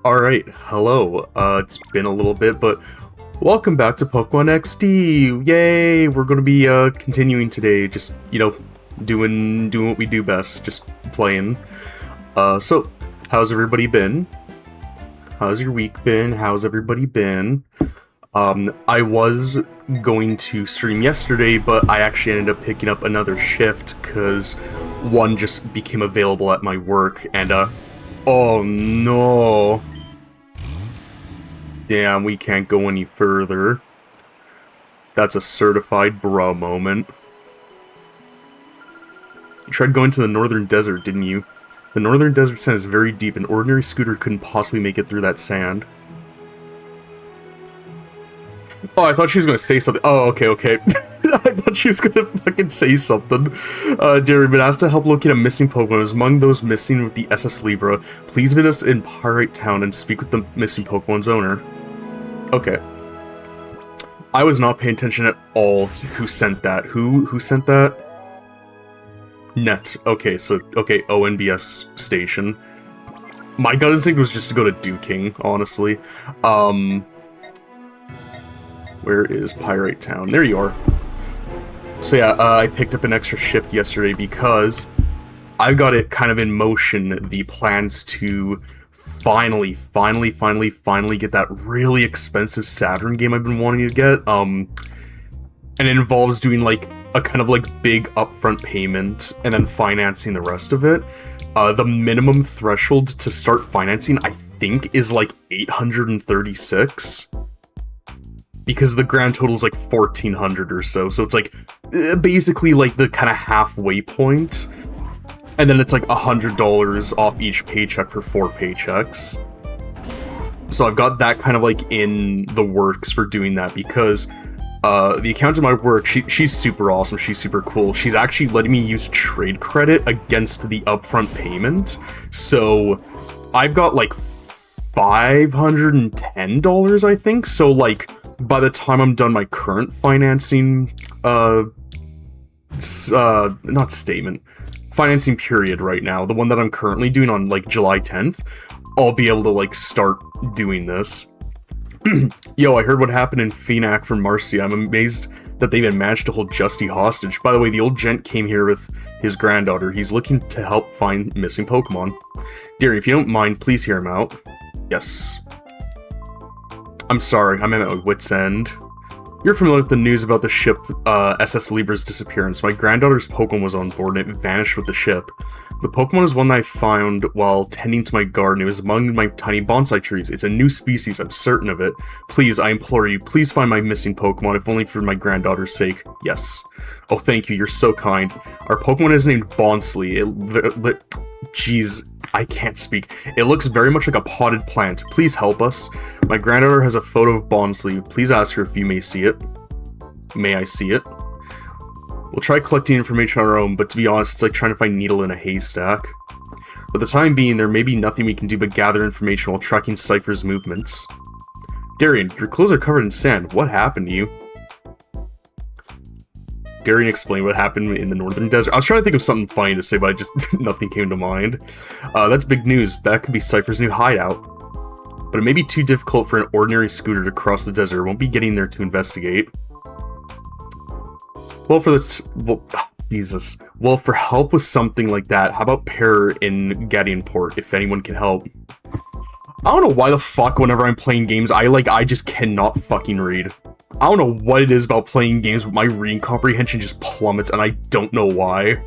Alright, hello. It's been a little bit, but welcome back to Pokemon XD! Yay! We're gonna be, continuing today, just, doing what we do best, just playing. So, how's everybody been? How's your week been? How's everybody been? I was going to stream yesterday, but I actually ended up picking up another shift, because one just became available at my work, and, oh no! Damn, we can't go any further. That's a certified bra moment. You tried going to the northern desert, didn't you? The northern desert sand is very deep, an ordinary scooter couldn't possibly make it through that sand. Oh, I thought she was gonna say something. Oh, okay. I thought she was gonna fucking say something. Dear, been asked to help locate a missing Pokemon. Is among those missing with the SS Libra. Please visit us in Pyrite Town and speak with the missing Pokemon's owner. Okay. I was not paying attention at all who sent that. Who sent that? Net. Okay, so, okay, ONBS station. My gut instinct was just to go to Duking, honestly. Where is Pyrite Town? There you are. So yeah, I picked up an extra shift yesterday because I got it kind of in motion, the plans to finally get that really expensive Saturn game I've been wanting to get. And it involves doing like a kind of like big upfront payment and then financing the rest of it. The minimum threshold to start financing, I think, is like 836. Because the grand total is like 1,400 or so, so it's like basically like the kind of halfway point, and then it's like $100 off each paycheck for 4 paychecks. So I've got that kind of like in the works for doing that because the accountant at my work, she's super awesome, she's super cool. She's actually letting me use trade credit against the upfront payment, so I've got like $510, I think. So like, by the time I'm done my current financing, financing period right now, the one that I'm currently doing on, like, July 10th, I'll be able to, like, start doing this. Yo, I heard what happened in Phenac from Marcia. I'm amazed that they even managed to hold Justy hostage. By the way, the old gent came here with his granddaughter. He's looking to help find missing Pokemon. Dearie, if you don't mind, please hear him out. Yes. I'm sorry, I'm at my wit's end. You're familiar with the news about the ship, SS Libra's disappearance. My granddaughter's Pokemon was on board and it vanished with the ship. The Pokemon is one that I found while tending to my garden. It was among my tiny bonsai trees. It's a new species, I'm certain of it. Please, I implore you, please find my missing Pokemon, if only for my granddaughter's sake. Yes. Oh, thank you, you're so kind. Our Pokemon is named Bonsley. Jeez, I can't speak. It looks very much like a potted plant. Please help us. My granddaughter has a photo of Bonsley. Please ask her if you may see it. May I see it? We'll try collecting information on our own, but to be honest, it's like trying to find a needle in a haystack. For the time being, there may be nothing we can do but gather information while tracking Cypher's movements. Darian, your clothes are covered in sand. What happened to you? Darian explained what happened in the northern desert. I was trying to think of something funny to say, but nothing came to mind. That's big news. That could be Cypher's new hideout. But it may be too difficult for an ordinary scooter to cross the desert. Won't be getting there to investigate. Well, Jesus. Well, for help with something like that, how about Pear in Gadianport, if anyone can help? I don't know why the fuck whenever I'm playing games, I just cannot fucking read. I don't know what it is about playing games, but my reading comprehension just plummets, and I don't know why.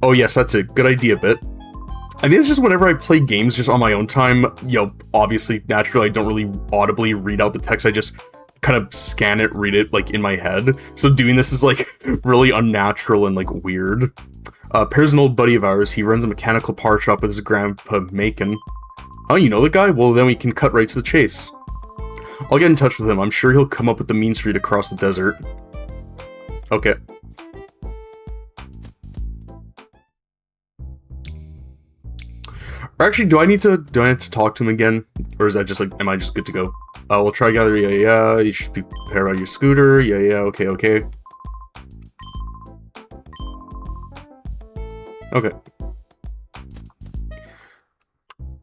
Oh yes, that's it. Good idea, Bit. I think it's just whenever I play games just on my own time, obviously, naturally, I don't really audibly read out the text, I just kind of scan it, read it, like, in my head. So doing this is, like, really unnatural and, like, weird. Pear's an old buddy of ours. He runs a mechanical power shop with his grandpa, Macon. Oh, you know the guy? Well, then we can cut right to the chase. I'll get in touch with him. I'm sure he'll come up with the means for you to cross the desert. Okay. Or actually, do I need to talk to him again? Or is that just like, am I just good to go? We'll try to gather, yeah, you should be prepared about your scooter, yeah, okay. Okay.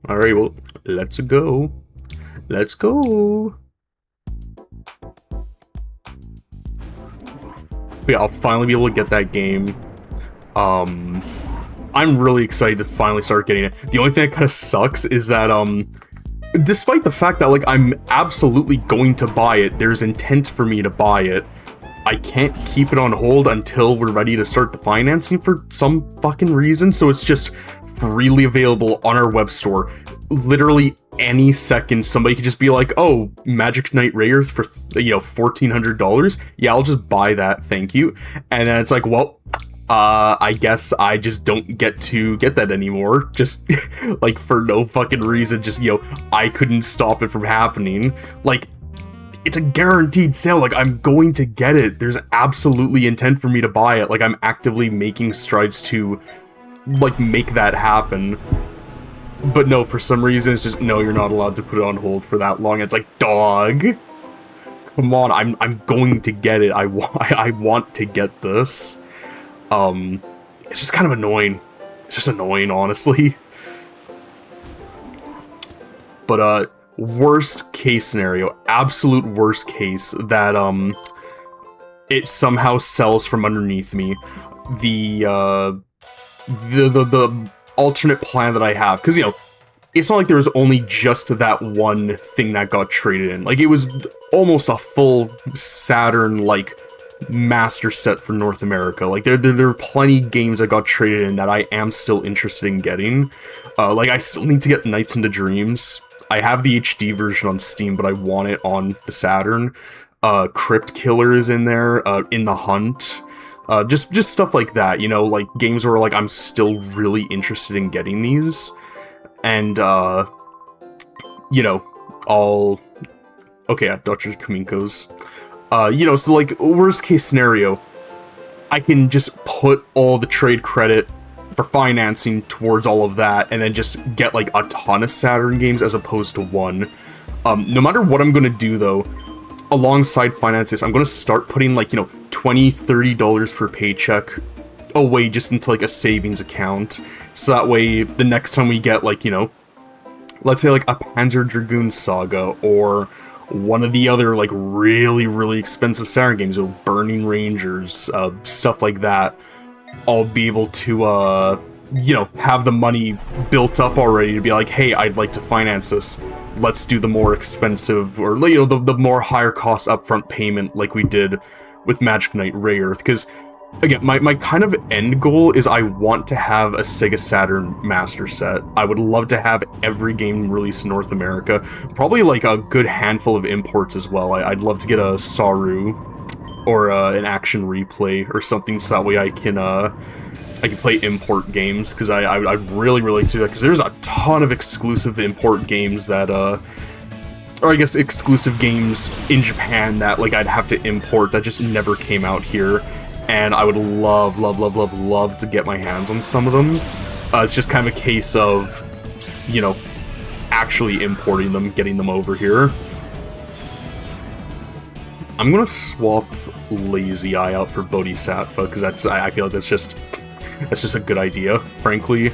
Alright, well, Let's go. Let's go. But yeah, I'll finally be able to get that game. I'm really excited to finally start getting it. The only thing that kind of sucks is that, despite the fact that, like, I'm absolutely going to buy it, there's intent for me to buy it, I can't keep it on hold until we're ready to start the financing for some fucking reason, so it's just freely available on our web store. Literally any second, somebody could just be like, oh, Magic Knight Rayearth for, you know, $1,400? Yeah, I'll just buy that, thank you. And then it's like, well, I guess I just don't get to get that anymore. Just, like, for no fucking reason, just, you know, I couldn't stop it from happening. Like, it's a guaranteed sale, like, I'm going to get it. There's absolutely intent for me to buy it. Like, I'm actively making strides to, like, make that happen. But no, for some reason, it's just, no, you're not allowed to put it on hold for that long. It's like, dog, come on, I'm going to get it. I want to get this. It's just kind of annoying. It's just annoying, honestly. But, worst case scenario, absolute worst case, that, it somehow sells from underneath me. The alternate plan that I have, because, you know, it's not like there was only just that one thing that got traded in. Like, it was almost a full Saturn, like, master set for North America. Like, there are plenty of games that got traded in that I am still interested in getting. Like, I still need to get Nights into Dreams. I have the HD version on Steam, but I want it on the Saturn. Crypt Killer is in there, In the Hunt. Just stuff like that, you know, like, games where, like, I'm still really interested in getting these. And, you know, okay, Dr. Kaminko's. You know, so, like, worst case scenario, I can just put all the trade credit for financing towards all of that, and then just get, like, a ton of Saturn games as opposed to one. No matter what I'm gonna do, though, alongside finances, I'm gonna start putting, like, you know, $20, $30 per paycheck away just into, like, a savings account. So that way, the next time we get, like, you know, let's say, like, a Panzer Dragoon Saga, or one of the other, like, really, really expensive Saturn games, you know, Burning Rangers, stuff like that, I'll be able to, you know, have the money built up already to be like, hey, I'd like to finance this. Let's do the more expensive, or, you know, the more higher cost upfront payment like we did with Magic Knight Rayearth. Because, again, my kind of end goal is I want to have a Sega Saturn Master Set. I would love to have every game released in North America. Probably, like, a good handful of imports as well. I'd love to get a Saru, or an Action Replay, or something, so that way I can play import games, because I really, really like to do that, because there's a ton of exclusive import games that, or I guess exclusive games in Japan that, like, I'd have to import that just never came out here, and I would love, love, love, love, love to get my hands on some of them. It's just kind of a case of, you know, actually importing them, getting them over here. I'm gonna swap Lazy Eye out for Bodhisattva, because I feel like that's just a good idea, frankly.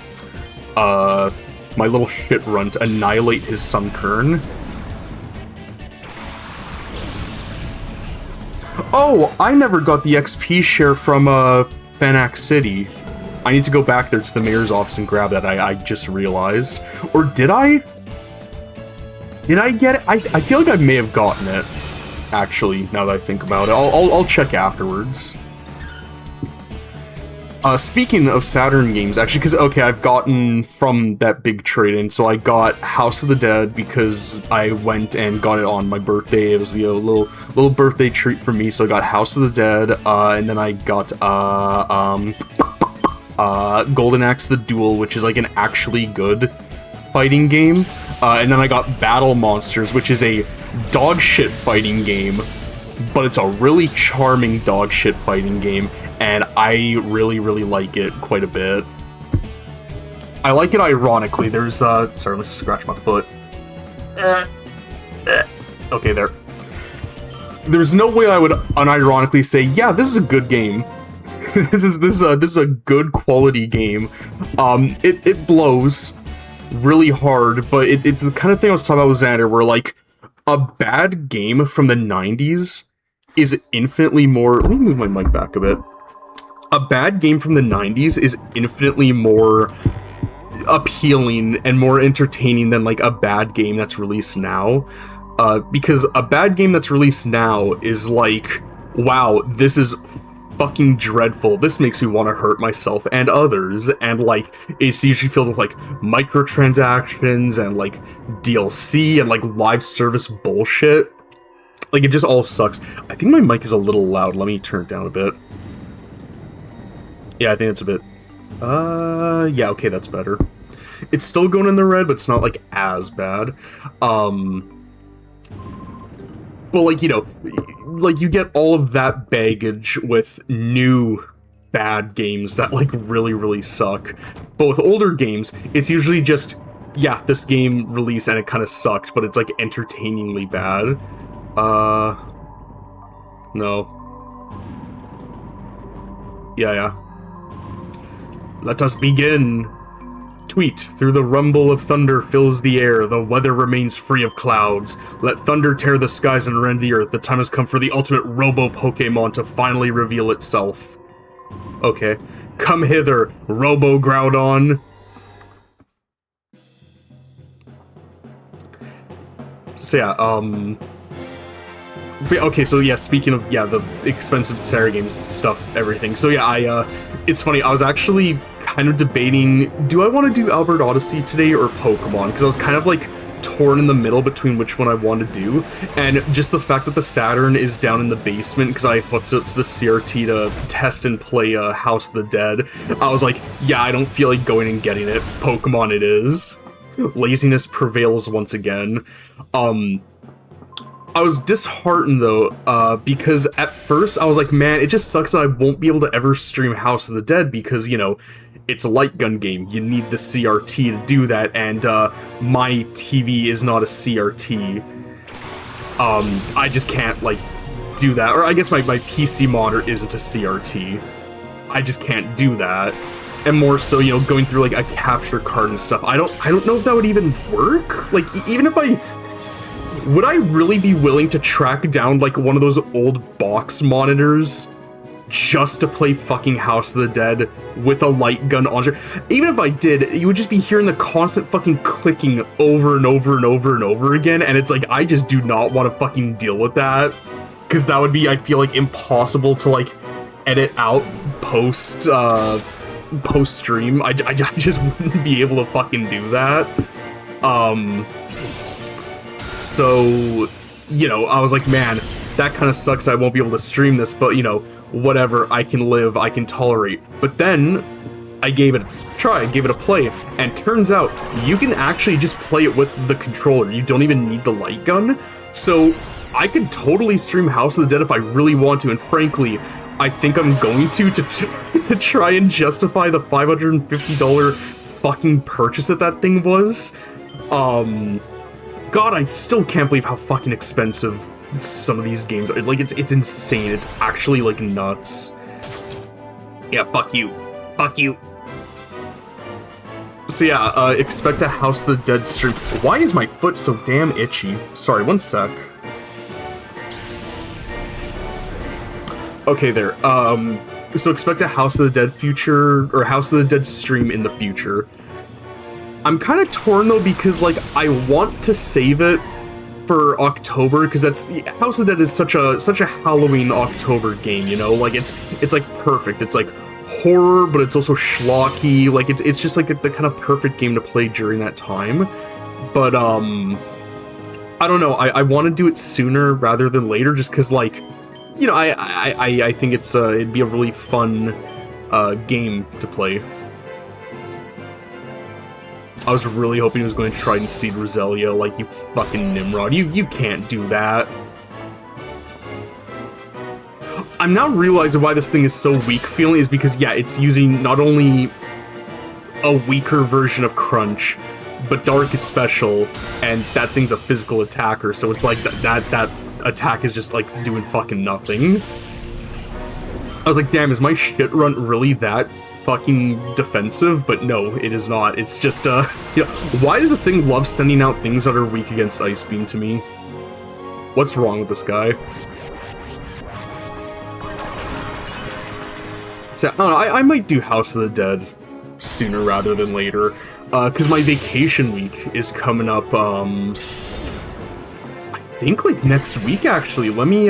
My little shit run to annihilate his Sunkern. Oh, I never got the XP share from, Fanac City. I need to go back there to the mayor's office and grab that, I just realized. Or did I? Did I get it? I feel like I may have gotten it, actually, now that I think about it. I'll check afterwards. Speaking of Saturn games, actually, because, okay, I've gotten from that big trade-in, so I got House of the Dead because I went and got it on my birthday. It was, you know, a little birthday treat for me, so I got House of the Dead, and then I got, Golden Axe the Duel, which is, like, an actually good fighting game, and then I got Battle Monsters, which is a dogshit fighting game, but it's a really charming dogshit fighting game, and I really, really like it quite a bit. I like it ironically. There's, sorry, let's scratch my foot. Okay, there. There's no way I would unironically say, yeah, this is a good game. This is a good quality game. It blows. really hard, but it's the kind of thing I was talking about with Xander, where, like, a bad game from the 90s is infinitely more... Let me move my mic back a bit. A bad game from the 90s is infinitely more appealing and more entertaining than, like, a bad game that's released now. Because a bad game that's released now is like, wow, this is fucking dreadful. This makes me want to hurt myself and others. And, like, it's usually filled with, like, microtransactions and, like, DLC and, like, live service bullshit. Like, it just all sucks. I think my mic is a little loud. Let me turn it down a bit. Yeah, I think it's a bit... yeah, okay, that's better. It's still going in the red, but it's not, like, as bad. But, like, you know, like, you get all of that baggage with new bad games that, like, really, really suck. But with older games, it's usually just, yeah, this game released and it kind of sucked, but it's, like, entertainingly bad. No. Yeah. Let us begin. Tweet. Through the rumble of thunder fills the air, the weather remains free of clouds. Let thunder tear the skies and rend the earth. The time has come for the ultimate Robo-Pokemon to finally reveal itself. Okay. Come hither, Robo-Groudon. So yeah, okay, so yeah, speaking of, yeah, the expensive Sarah games stuff, everything. So yeah, it's funny, I was actually kind of debating, do I want to do Albert Odyssey today or Pokemon? Because I was kind of, like, torn in the middle between which one I want to do, and just the fact that the Saturn is down in the basement, because I hooked up to the CRT to test and play House of the Dead, I was like, yeah, I don't feel like going and getting it. Pokemon it is. Laziness prevails once again. I was disheartened, though, because at first I was like, man, it just sucks that I won't be able to ever stream House of the Dead because, you know, it's a light gun game. You need the CRT to do that, and my TV is not a CRT. I just can't, like, do that. Or I guess my PC monitor isn't a CRT. I just can't do that. And more so, you know, going through, like, a capture card and stuff. I don't know if that would even work. Like, even if I... Would I really be willing to track down, like, one of those old box monitors just to play fucking House of the Dead with a light gun on? Even if I did, you would just be hearing the constant fucking clicking over and over and over and over again, and it's like, I just do not want to fucking deal with that. Because that would be, I feel like, impossible to, like, edit out post-stream. I just wouldn't be able to fucking do that. So, you know, I was like, man, that kind of sucks. I won't be able to stream this, but, you know, whatever, I can live, I can tolerate. But then I gave it a try, I gave it a play, and turns out you can actually just play it with the controller. You don't even need the light gun. So I could totally stream House of the Dead if I really want to, and frankly, I think I'm going to try and justify the $550 fucking purchase that thing was. God, I still can't believe how fucking expensive some of these games are. Like, it's insane. It's actually, like, nuts. Yeah, fuck you. Fuck you. So yeah, expect a House of the Dead stream. Why is my foot so damn itchy? Sorry, one sec. Okay, there. So expect a House of the Dead future, or House of the Dead stream in the future. I'm kind of torn, though, because, like, I want to save it for October, because that's... House of the Dead is such a Halloween October game, you know? Like, it's like, perfect. It's, like, horror, but it's also schlocky. Like, it's just, like, the kind of perfect game to play during that time. But, I don't know. I want to do it sooner rather than later, just because, like, you know, I think it'd be a really fun, game to play. I was really hoping he was going to try and seed Roselia, like, you fucking Nimrod. You can't do that. I'm now realizing why this thing is so weak feeling is because, yeah, it's using not only a weaker version of Crunch, but Dark is special, and that thing's a physical attacker, so it's like that attack is just, like, doing fucking nothing. I was like, damn, is my shit run really that fucking defensive, but no, it is not. It's just, you know, why does this thing love sending out things that are weak against Ice Beam to me? What's wrong with this guy? So, I don't know, I might do House of the Dead sooner rather than later, because my vacation week is coming up, I think, like, next week, actually. Let me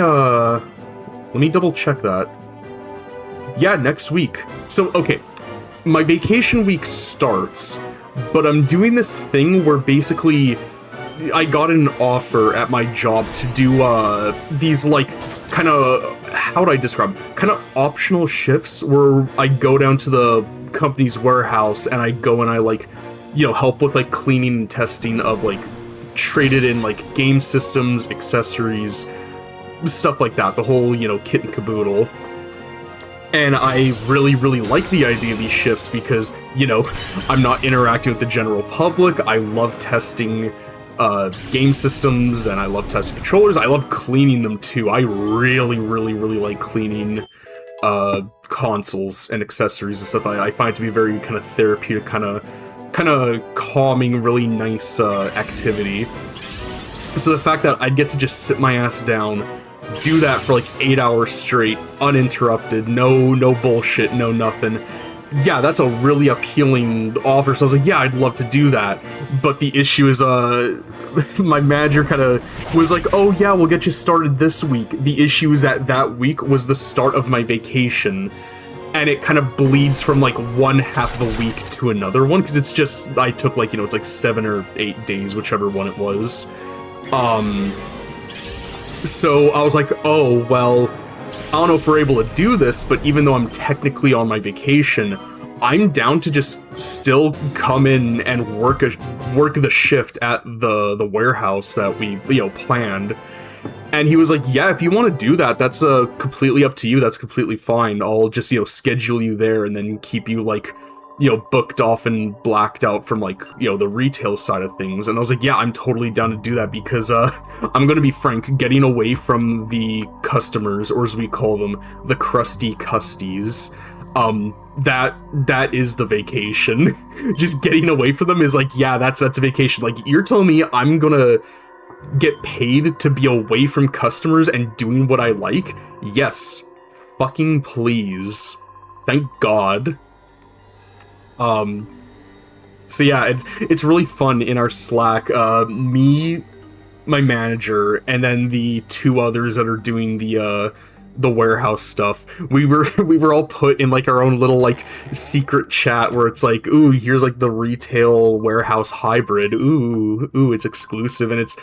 double check that. Yeah, next week. So, okay, my vacation week starts, but I'm doing this thing where basically I got an offer at my job to do, these, like, kind of, how would I describe them? Kind of optional shifts where I go down to the company's warehouse and I go and I, like, you know, help with, like, cleaning and testing of, like, traded in, like, game systems, accessories, stuff like that, the whole, you know, kit and caboodle. And I really, really like the idea of these shifts because, you know, I'm not interacting with the general public. I love testing game systems, and I love testing controllers. I love cleaning them too. I really, really, really like cleaning consoles and accessories and stuff. I find it to be very kind of therapeutic, kind of calming, really nice activity. So the fact that I'd get to just sit my ass down, do that for like 8 hours straight, uninterrupted, no bullshit, no nothing. Yeah, that's a really appealing offer. So I was like, yeah, I'd love to do that. But the issue is, my manager kind of was like, oh yeah, we'll get you started this week. The issue is that week was the start of my vacation. And it kind of bleeds from like one half of a week to another one. Because it's just, I took like, you know, it's like 7 or 8 days, whichever one it was. So I was like, oh, well, I don't know if we're able to do this, but even though I'm technically on my vacation, I'm down to just still come in and work the shift at the warehouse that we, you know, planned. And he was like, yeah, if you want to do that, that's completely up to you. That's completely fine. I'll just, you know, schedule you there and then keep you, like, you know, booked off and blacked out from, like, you know, the retail side of things. And I was like, yeah, I'm totally down to do that because, I'm gonna be frank, getting away from the customers, or as we call them, the crusty custies, that is the vacation. Just getting away from them is like, yeah, that's a vacation. Like, you're telling me I'm gonna get paid to be away from customers and doing what I like? Yes. Fucking please. Thank God. So yeah, it's really fun in our Slack. Me, my manager, and then the 2 others that are doing the warehouse stuff. We were all put in like our own little like secret chat where it's like, ooh, here's like the retail warehouse hybrid. Ooh, it's exclusive, and it's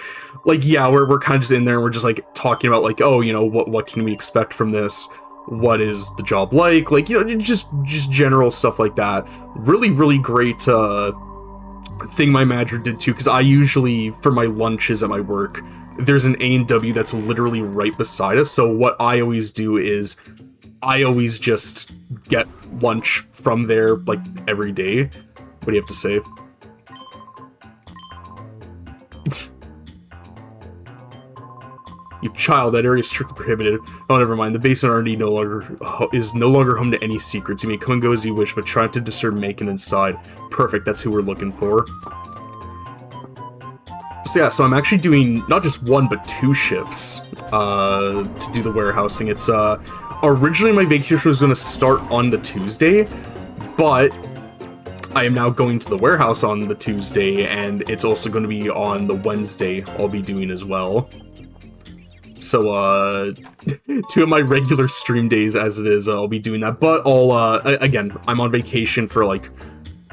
like, yeah, we're kind of just in there and we're just like talking about like, oh, you know, what can we expect from this? What is the job like, you know, just general stuff like that. Really, really great thing my manager did too, because I usually, for my lunches at my work, there's an A&W that's literally right beside us. So what I always do is I always just get lunch from there, like, every day. What do you have to say? You child, that area is strictly prohibited. Oh, never mind. The basement already is no longer home to any secrets. You may come and go as you wish, but try not to disturb Macon inside. Perfect, that's who we're looking for. So yeah, so I'm actually doing not just 1, but 2 shifts to do the warehousing. It's, originally my vacation was going to start on the Tuesday, but I am now going to the warehouse on the Tuesday, and it's also going to be on the Wednesday I'll be doing as well. So, 2 of my regular stream days as it is, I'll be doing that. But again, I'm on vacation for, like,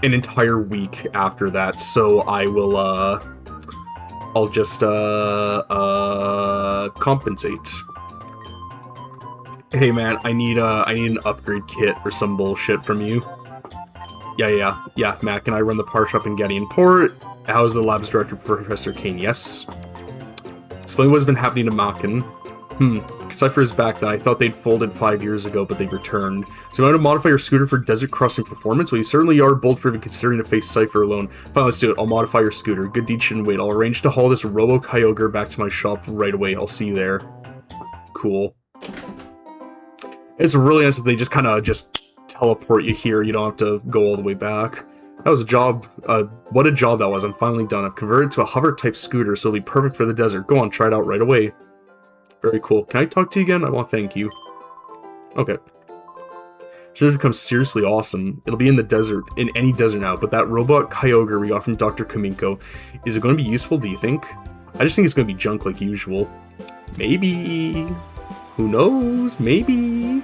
an entire week after that. So I will, I'll just, compensate. Hey, man, I need an upgrade kit or some bullshit from you. Yeah, Matt, can I run the part shop in Getty and Port? How's the labs director, Professor Kane? Yes. Explain what's been happening to Makin. Cypher is back then. I thought they'd folded 5 years ago, but they've returned. So you want to modify your scooter for desert crossing performance? Well, you certainly are bold for even considering to face Cypher alone. Fine, let's do it. I'll modify your scooter. Good deed shouldn't wait. I'll arrange to haul this Robo-Kyogre back to my shop right away. I'll see you there. Cool. It's really nice that they just kind of just teleport you here. You don't have to go all the way back. That was a job. What a job that was. I'm finally done. I've converted to a hover-type scooter, so it'll be perfect for the desert. Go on, try it out right away. Very cool. Can I talk to you again? I want to thank you. Okay. Should have become seriously awesome. It'll be in the desert, in any desert now, but that robot Kyogre we got from Dr. Kaminko, is it going to be useful, do you think? I just think it's going to be junk like usual. Maybe. Who knows? Maybe.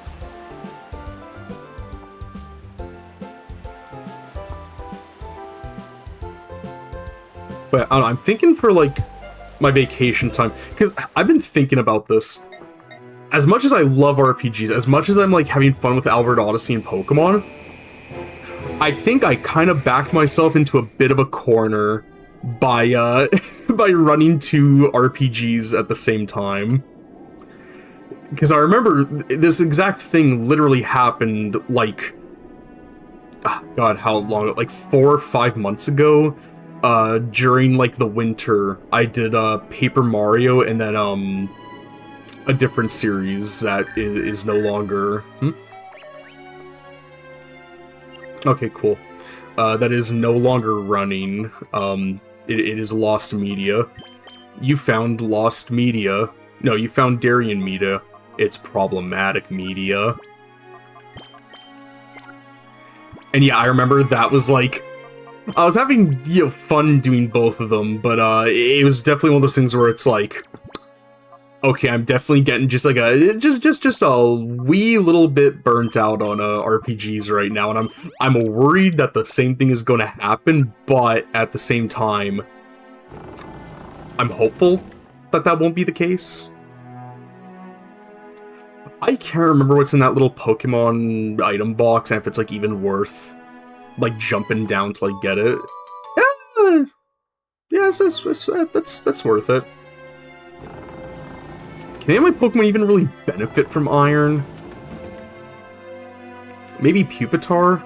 But I don't know, I'm thinking for like my vacation time, because I've been thinking about this. As much as I love RPGs, as much as I'm like having fun with Albert Odyssey and Pokemon, I think I kind of backed myself into a bit of a corner by by running two RPGs at the same time. Because I remember this exact thing literally happened like, God, how long? Like 4 or 5 months ago. During like the winter, I did Paper Mario and then a different series that is no longer. Okay, cool. That is no longer running. It is lost media. You found lost media. No, you found Darien media. It's problematic media. And yeah, I remember that was like, I was having, you know, fun doing both of them, but it was definitely one of those things where it's like, okay, I'm definitely getting just like a just a wee little bit burnt out on RPGs right now, and I'm worried that the same thing is going to happen, but at the same time, I'm hopeful that that won't be the case. I can't remember what's in that little Pokemon item box, and if it's like even worth like jumping down to like get it. Yes, that's worth it. Can any of my Pokemon even really benefit from iron? Maybe Pupitar?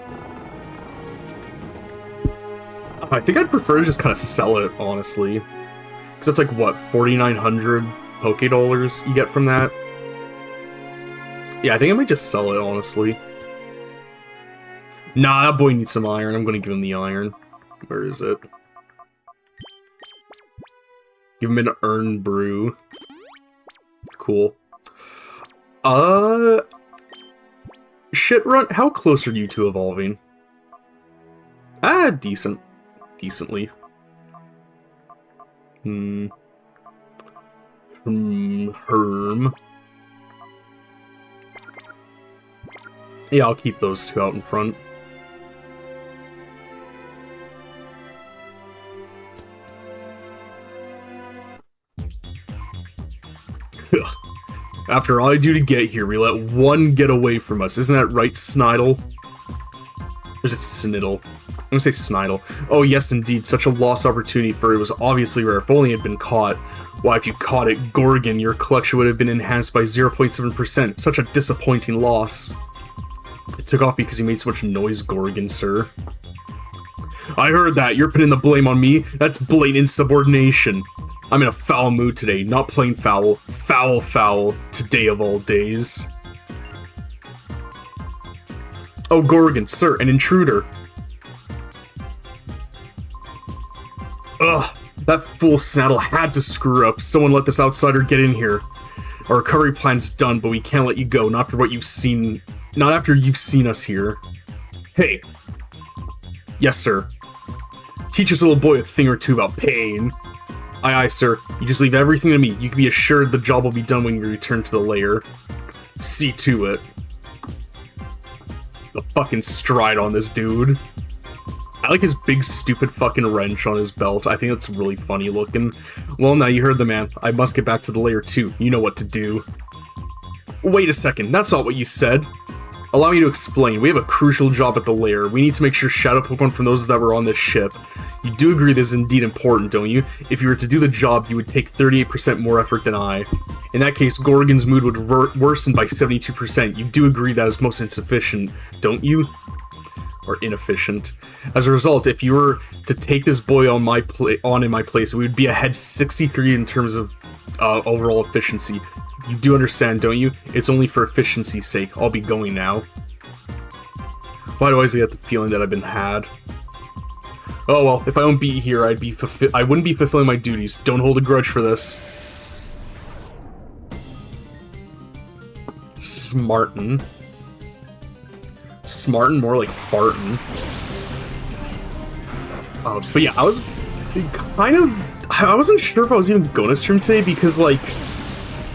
I think I'd prefer to just kind of sell it, honestly. Because that's like, what, 4,900 Poké-Dollars you get from that? Yeah, I think I might just sell it, honestly. Nah, that boy needs some iron. I'm gonna give him the iron. Where is it? Give him an Urn Brew. Cool. Shitrunt, how close are you to evolving? Decent. Decently. Herm. Yeah, I'll keep those two out in front. After all I do to get here, we let one get away from us. Isn't that right, Snidle? Or is it Sniddle? I'm gonna say Snidle. Oh yes, indeed. Such a lost opportunity, for it was obviously rare. If only it had been caught. Why, if you caught it, Gorgon, your collection would have been enhanced by 0.7%. Such a disappointing loss. It took off because you made so much noise, Gorgon, sir. I heard that. You're putting the blame on me? That's blatant insubordination. I'm in a foul mood today. Not plain foul. Foul foul. Today of all days. Oh, Gorgon, sir, an intruder. Ugh, that fool Snaddle had to screw up. Someone let this outsider get in here. Our recovery plan's done, but we can't let you go. Not after what you've seen. Not after you've seen us here. Hey. Yes, sir. Teach this little boy a thing or two about pain. Aye, aye, sir. You just leave everything to me. You can be assured the job will be done when you return to the lair. See to it. The fucking stride on this dude. I like his big, stupid fucking wrench on his belt. I think that's really funny looking. Well, now you heard the man. I must get back to the lair too. You know what to do. Wait a second. That's not what you said. Allow me to explain. We have a crucial job at the lair. We need to make sure Shadow Pokemon from those that were on this ship. You do agree this is indeed important, don't you? If you were to do the job, you would take 38% more effort than I. In that case, Gorgon's mood would worsen by 72%. You do agree that is most insufficient, don't you? Or inefficient. As a result, if you were to take this boy on in my place, we would be ahead 63 in terms of overall efficiency. You do understand, don't you? It's only for efficiency's sake. I'll be going now. Why do I always get the feeling that I've been had? Oh well, if I don't be here, I wouldn't be fulfilling my duties. Don't hold a grudge for this. Smartin. Smartin, more like fartin. But yeah, I was kind of... I wasn't sure if I was even going to stream today because, like...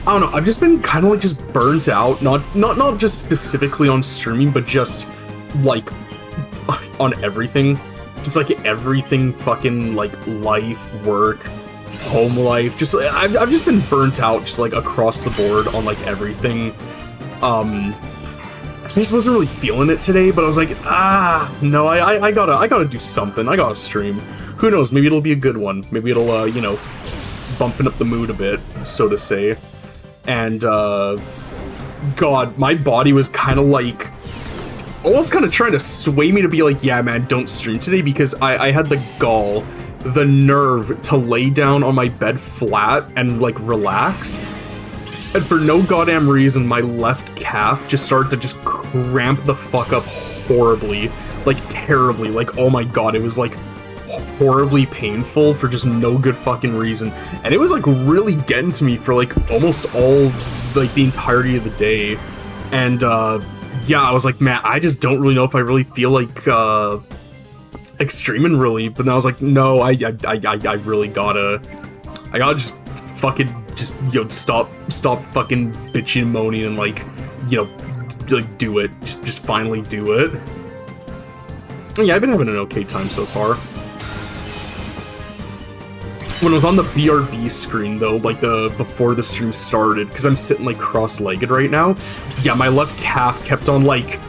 I don't know, I've just been kind of, like, just burnt out. Not just specifically on streaming, but just, like, on everything. Just, like, everything fucking, like, life, work, home life. Just, I've just been burnt out, just, like, across the board on, like, everything. I just wasn't really feeling it today, but I was like, no, I gotta do something. I gotta stream. Who knows, maybe it'll be a good one. Maybe it'll, you know, bumping up the mood a bit, so to say. And, God, my body was kind of like, almost kind of trying to sway me to be like, yeah, man, don't stream today, because I had the gall, the nerve to lay down on my bed flat and, like, relax. And for no goddamn reason, my left calf just started to just cramp the fuck up horribly. Like, terribly. Like, oh my god, it was, like, horribly painful for just no good fucking reason. And it was, like, really getting to me for, like, almost all, like, the entirety of the day. And, yeah, I was like, man, I just don't really know if I really feel like, streaming really. But then I was like, no, I really gotta just fucking just, you know, stop fucking bitching and moaning and, like, you know, like, do it. Just finally do it. Yeah, I've been having an okay time so far. When it was on the BRB screen, though, like, before the stream started, because I'm sitting, like, cross-legged right now, yeah, my left calf kept on, like,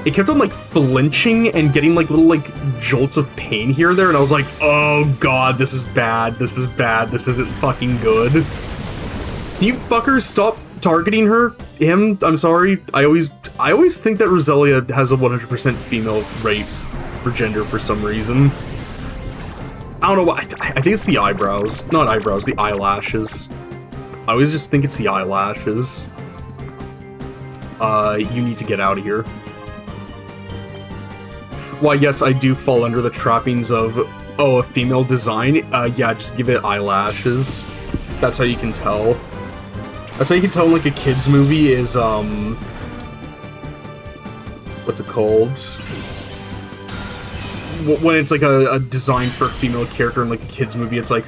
it kept on, like, flinching and getting, like, little, like, jolts of pain here and there, and I was like, oh god, this is bad, this isn't fucking good. Can you fuckers stop targeting him? I'm sorry. I always think that Roselia has a 100% female rate for gender for some reason. I don't know why. I think it's the eyebrows. Not eyebrows, the eyelashes. I always just think it's the eyelashes. You need to get out of here. Why, yes, I do fall under the trappings of, oh, a female design. Yeah, just give it eyelashes. That's how you can tell. That's how you can tell in, like, a kid's movie is, what's it called? When it's, like, a design for a female character in, like, a kid's movie, it's like,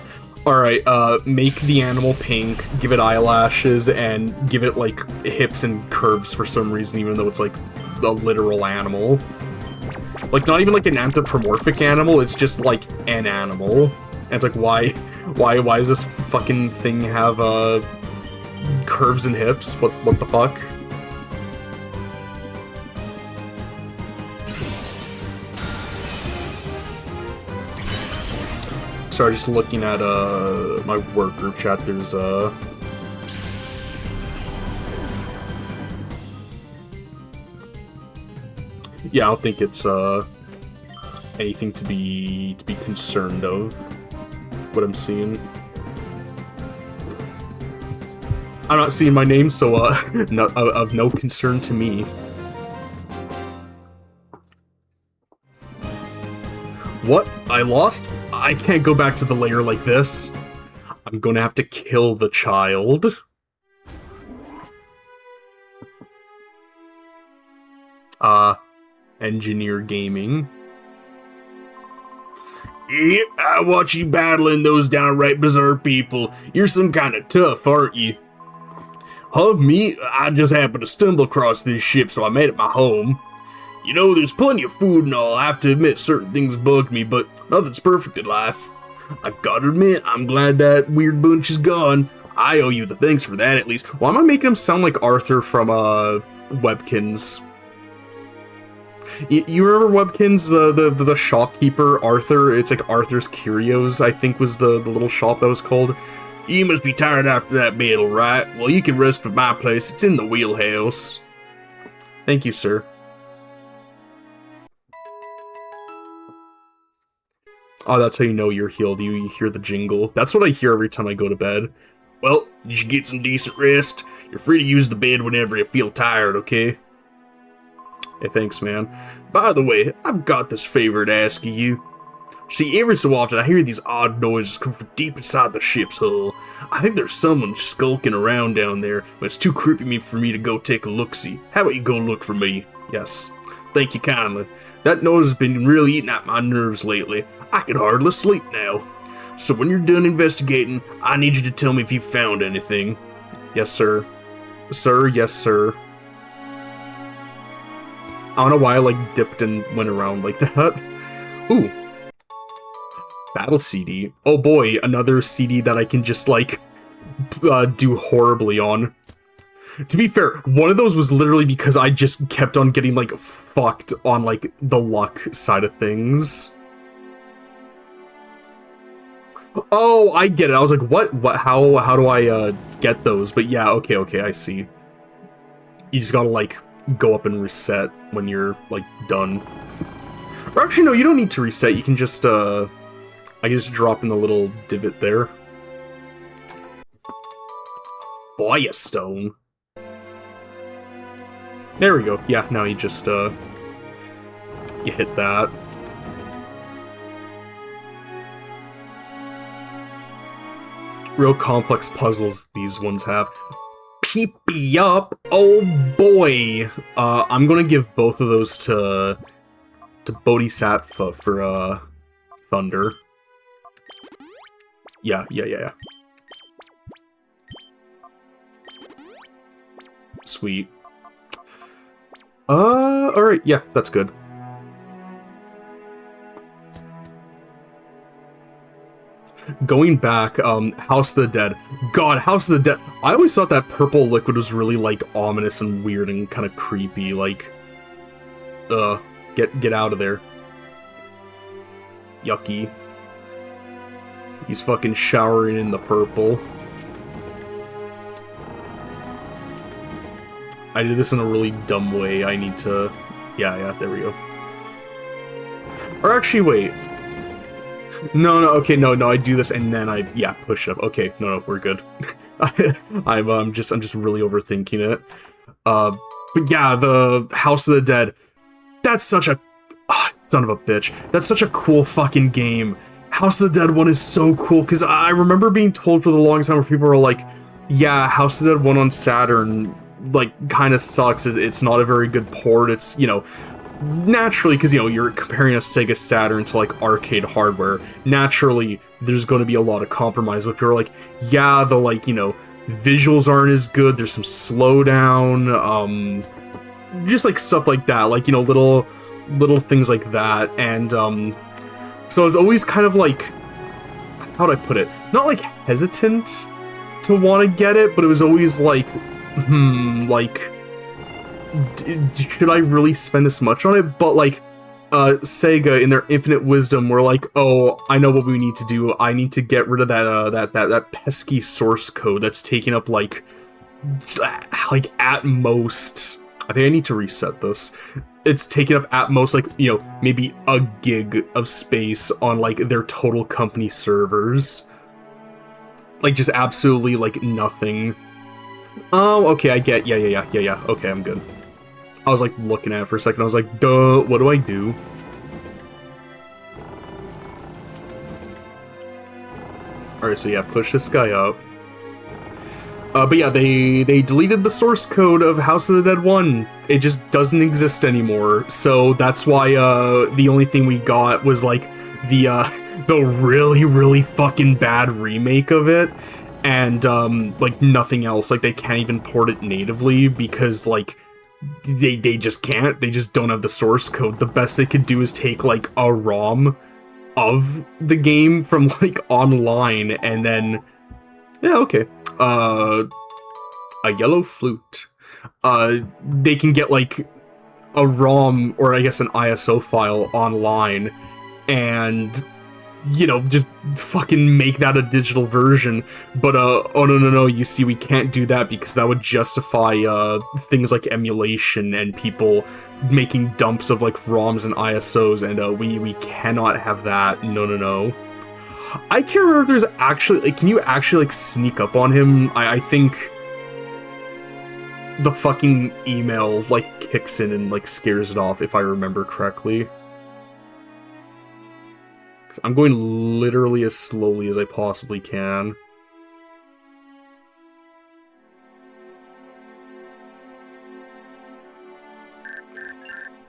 alright, make the animal pink, give it eyelashes, and give it, like, hips and curves for some reason, even though it's, like, a literal animal. Like, not even, like, an anthropomorphic animal, it's just, like, an animal. And it's like, why does this fucking thing have, curves and hips? What the fuck? Sorry, just looking at, my work group chat, there's, yeah, I don't think it's, anything to be concerned of, what I'm seeing. I'm not seeing my name, so, of no concern to me. What? I lost? I can't go back to the lair like this. I'm gonna have to kill the child. Engineer Gaming. Yep, I watch you battling those downright berserk people. You're some kind of tough, aren't you? Huh, me? I just happened to stumble across this ship, so I made it my home. You know, there's plenty of food and all. I have to admit, certain things bug me, but nothing's perfect in life. I've got to admit, I'm glad that weird bunch is gone. I owe you the thanks for that, at least. Why am I making him sound like Arthur from, Webkins? You remember Webkins, the shopkeeper, Arthur? It's like Arthur's Curios, I think was the little shop that was called. You must be tired after that battle, right? Well, you can rest at my place. It's in the wheelhouse. Thank you, sir. Oh, that's how you know you're healed. You hear the jingle. That's what I hear every time I go to bed. Well, you should get some decent rest. You're free to use the bed whenever you feel tired, okay? Hey, thanks, man. By the way, I've got this favor to ask of you. See, every so often I hear these odd noises come from deep inside the ship's hull. I think there's someone skulking around down there, but it's too creepy for me to go take a look-see. How about you go look for me? Yes. Thank you kindly. That noise has been really eating at my nerves lately. I can hardly sleep now. So when you're done investigating, I need you to tell me if you found anything. Yes, sir. Sir, yes, sir. I don't know why I, like, dipped and went around like that. Ooh. Battle CD. Oh boy, another CD that I can just, like, do horribly on. To be fair, one of those was literally because I just kept on getting, like, fucked on, like, the luck side of things. Oh, I get it. I was like, what? How do I, get those? But yeah, okay, I see. You just gotta, like, go up and reset when you're, like, done. Or actually, no, you don't need to reset. You can just, I can just drop in the little divot there. Firestone. There we go. Yeah, now you just, you hit that. Real complex puzzles these ones have. Pt.5. Oh boy. I'm gonna give both of those to Bodhisattva for, Thunder. Yeah. Sweet. Alright, yeah, that's good. Going back, House of the Dead. God, House of the Dead. I always thought that purple liquid was really, like, ominous and weird and kind of creepy, like... Get out of there. Yucky. He's fucking showering in the purple. I did this in a really dumb way. I need to... Yeah, there we go. Or actually, wait. No, okay, no, I do this and then I, push up. Okay, no, we're good. I'm just really overthinking it. But yeah, the House of the Dead. That's such a... son of a bitch. That's such a cool fucking game. House of the Dead 1 is so cool, because I remember being told for the longest time where people were like, yeah, House of the Dead 1 on Saturn, like, kind of sucks. It's not a very good port. It's, you know, naturally, because, you know, you're comparing a Sega Saturn to, like, arcade hardware, naturally, there's going to be a lot of compromise, but people are like, yeah, the, like, you know, visuals aren't as good, there's some slowdown, just, like, stuff like that, like, you know, little things like that, and, so I was always kind of, like, how'd I put it? Not, like, hesitant to want to get it, but it was always, like, like, should I really spend this much on it? But, like, Sega, in their infinite wisdom, were like, oh, I know what we need to do. I need to get rid of that pesky source code that's taking up, like, at most... I think I need to reset this. It's taking up at most, like, you know, maybe a gig of space on, like, their total company servers. Like, just absolutely, like, nothing. Oh, okay, I get, yeah, okay, I'm good. I was, like, looking at it for a second, I was like, duh, what do I do? Alright, so yeah, push this guy up. But yeah, they deleted the source code of House of the Dead 1. It just doesn't exist anymore, so that's why, the only thing we got was, like, the really, really fucking bad remake of it, and, like, nothing else. Like, they can't even port it natively, because, like, they just can't. They just don't have the source code. The best they could do is take, like, a ROM of the game from, like, online, and then... Yeah, okay. A yellow flute. They can get, like, a ROM, or I guess an ISO file online, and, you know, just fucking make that a digital version. But, oh no, you see, we can't do that because that would justify, things like emulation and people making dumps of, like, ROMs and ISOs, and, we cannot have that. No. I can't remember if there's actually, like, can you actually, like, sneak up on him? I think the fucking email, like, kicks in and, like, scares it off, if I remember correctly. I'm going literally as slowly as I possibly can.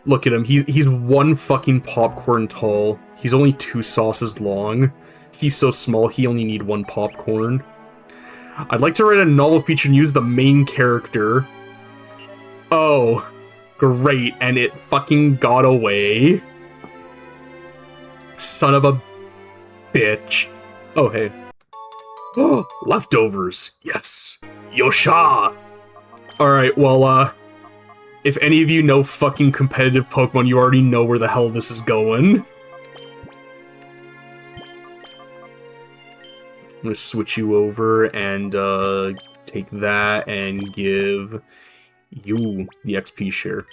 Look at him. He's one fucking popcorn tall. He's only 2 sauces long. He's so small, he only need 1 popcorn. I'd like to write a novel featuring you as the main character. Oh, great, and it fucking got away. Son of a bitch. Oh, hey. Oh, leftovers. Yes. Yosha. Alright, well, if any of you know fucking competitive Pokemon, you already know where the hell this is going. I'm gonna switch you over and, take that and give you the XP share.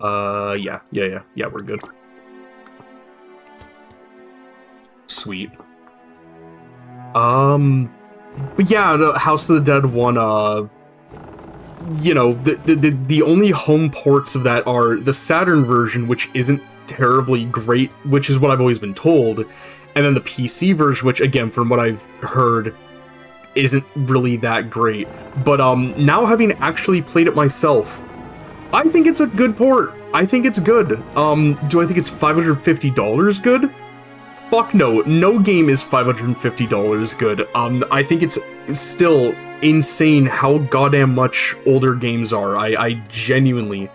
Yeah, we're good. Sweet. But yeah, the House of the Dead one, you know, the only home ports of that are the Saturn version, which isn't terribly great, which is what I've always been told, and then the PC version, which, again, from what I've heard, isn't really that great. But, now having actually played it myself, I think it's a good port. I think it's good. Do I think it's $550 good? Fuck no. No game is $550 good. I think it's still insane how goddamn much older games are. I genuinely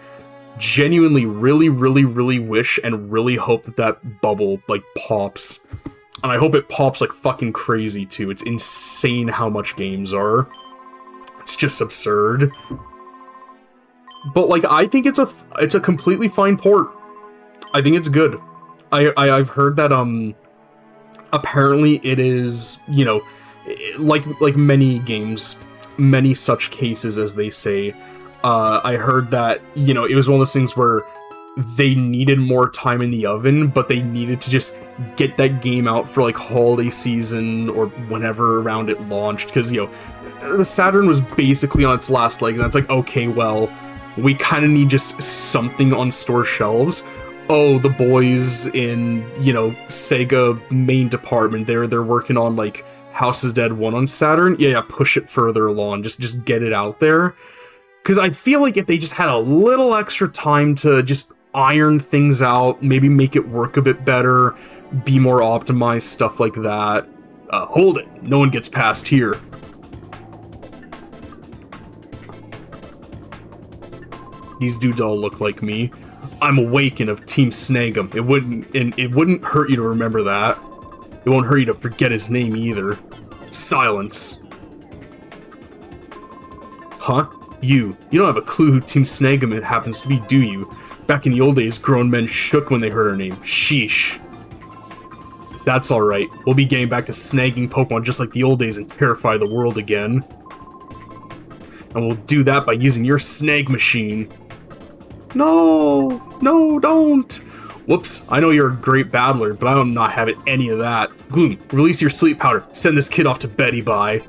really wish and really hope that that bubble, like, pops. And I hope it pops like fucking crazy, too. It's insane how much games are. It's just absurd. But, like, I think it's a completely fine port. I think it's good. I've heard that, apparently it is, you know, like many games, many such cases, as they say, I heard that, you know, it was one of those things where they needed more time in the oven, but they needed to just get that game out for, like, holiday season or whenever around it launched, because, you know, the Saturn was basically on its last legs, and it's like, okay, well, we kind of need just something on store shelves. Oh, the boys in, you know, Sega main department, they're working on, like, House is Dead 1 on Saturn. Yeah, push it further along. Just get it out there. Because I feel like if they just had a little extra time to just iron things out, maybe make it work a bit better, be more optimized, stuff like that. Hold it. No one gets past here. These dudes all look like me. I'm Awaken of Team Snag'em. It wouldn't hurt you to remember that. It won't hurt you to forget his name either. Silence. Huh? You don't have a clue who Team Snag'em happens to be, do you? Back in the old days, grown men shook when they heard her name. Sheesh. That's alright. We'll be getting back to snagging Pokemon just like the old days and terrify the world again. And we'll do that by using your snag machine. No, don't. Whoops, I know you're a great battler, but I'm not having any of that. Gloom, release your sleep powder. Send this kid off to Betty-Bye.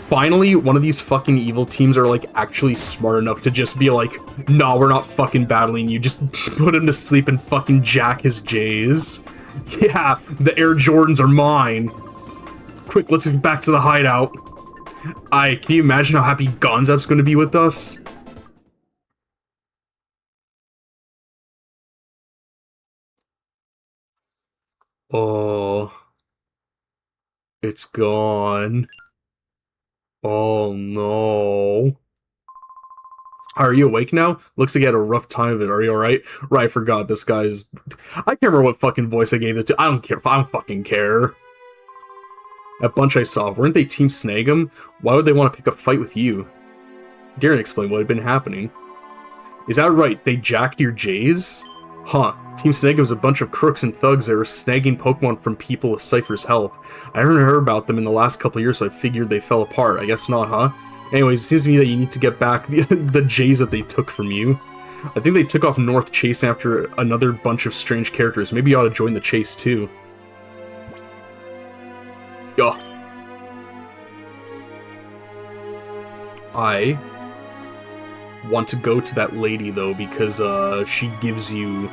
Finally, one of these fucking evil teams are, like, actually smart enough to just be like, nah, we're not fucking battling you. Just put him to sleep and fucking jack his J's. Yeah, the Air Jordans are mine. Quick, let's get back to the hideout. Can you imagine how happy Gonzap's gonna be with us? Oh. It's gone. Oh no. Are you awake now? Looks like you had a rough time of it. Are you alright? Right, I forgot this guy's... I can't remember what fucking voice I gave it to. I don't care. I don't fucking care. That bunch I saw, weren't they Team Snag'em? Why would they want to pick a fight with you? Darren explained what had been happening. Is that right? They jacked your J's? Huh. Team Snag'em's a bunch of crooks and thugs that were snagging Pokemon from people with Cypher's help. I haven't heard about them in the last couple of years, so I figured they fell apart. I guess not, huh? Anyways, it seems to me that you need to get back the J's that they took from you. I think they took off north chasing after another bunch of strange characters. Maybe you ought to join the chase, too. Yo, I want to go to that lady, though, because she gives you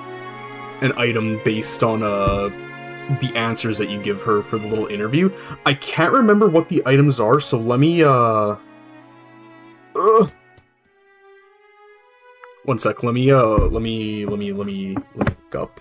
an item based on the answers that you give her for the little interview. I can't remember what the items are, so let me one sec. Let me look up.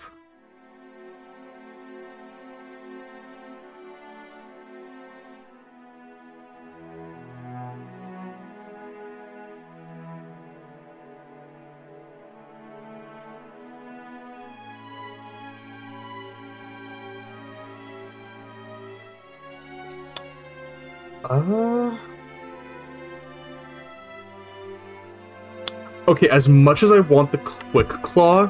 Okay, as much as I want the Quick Claw,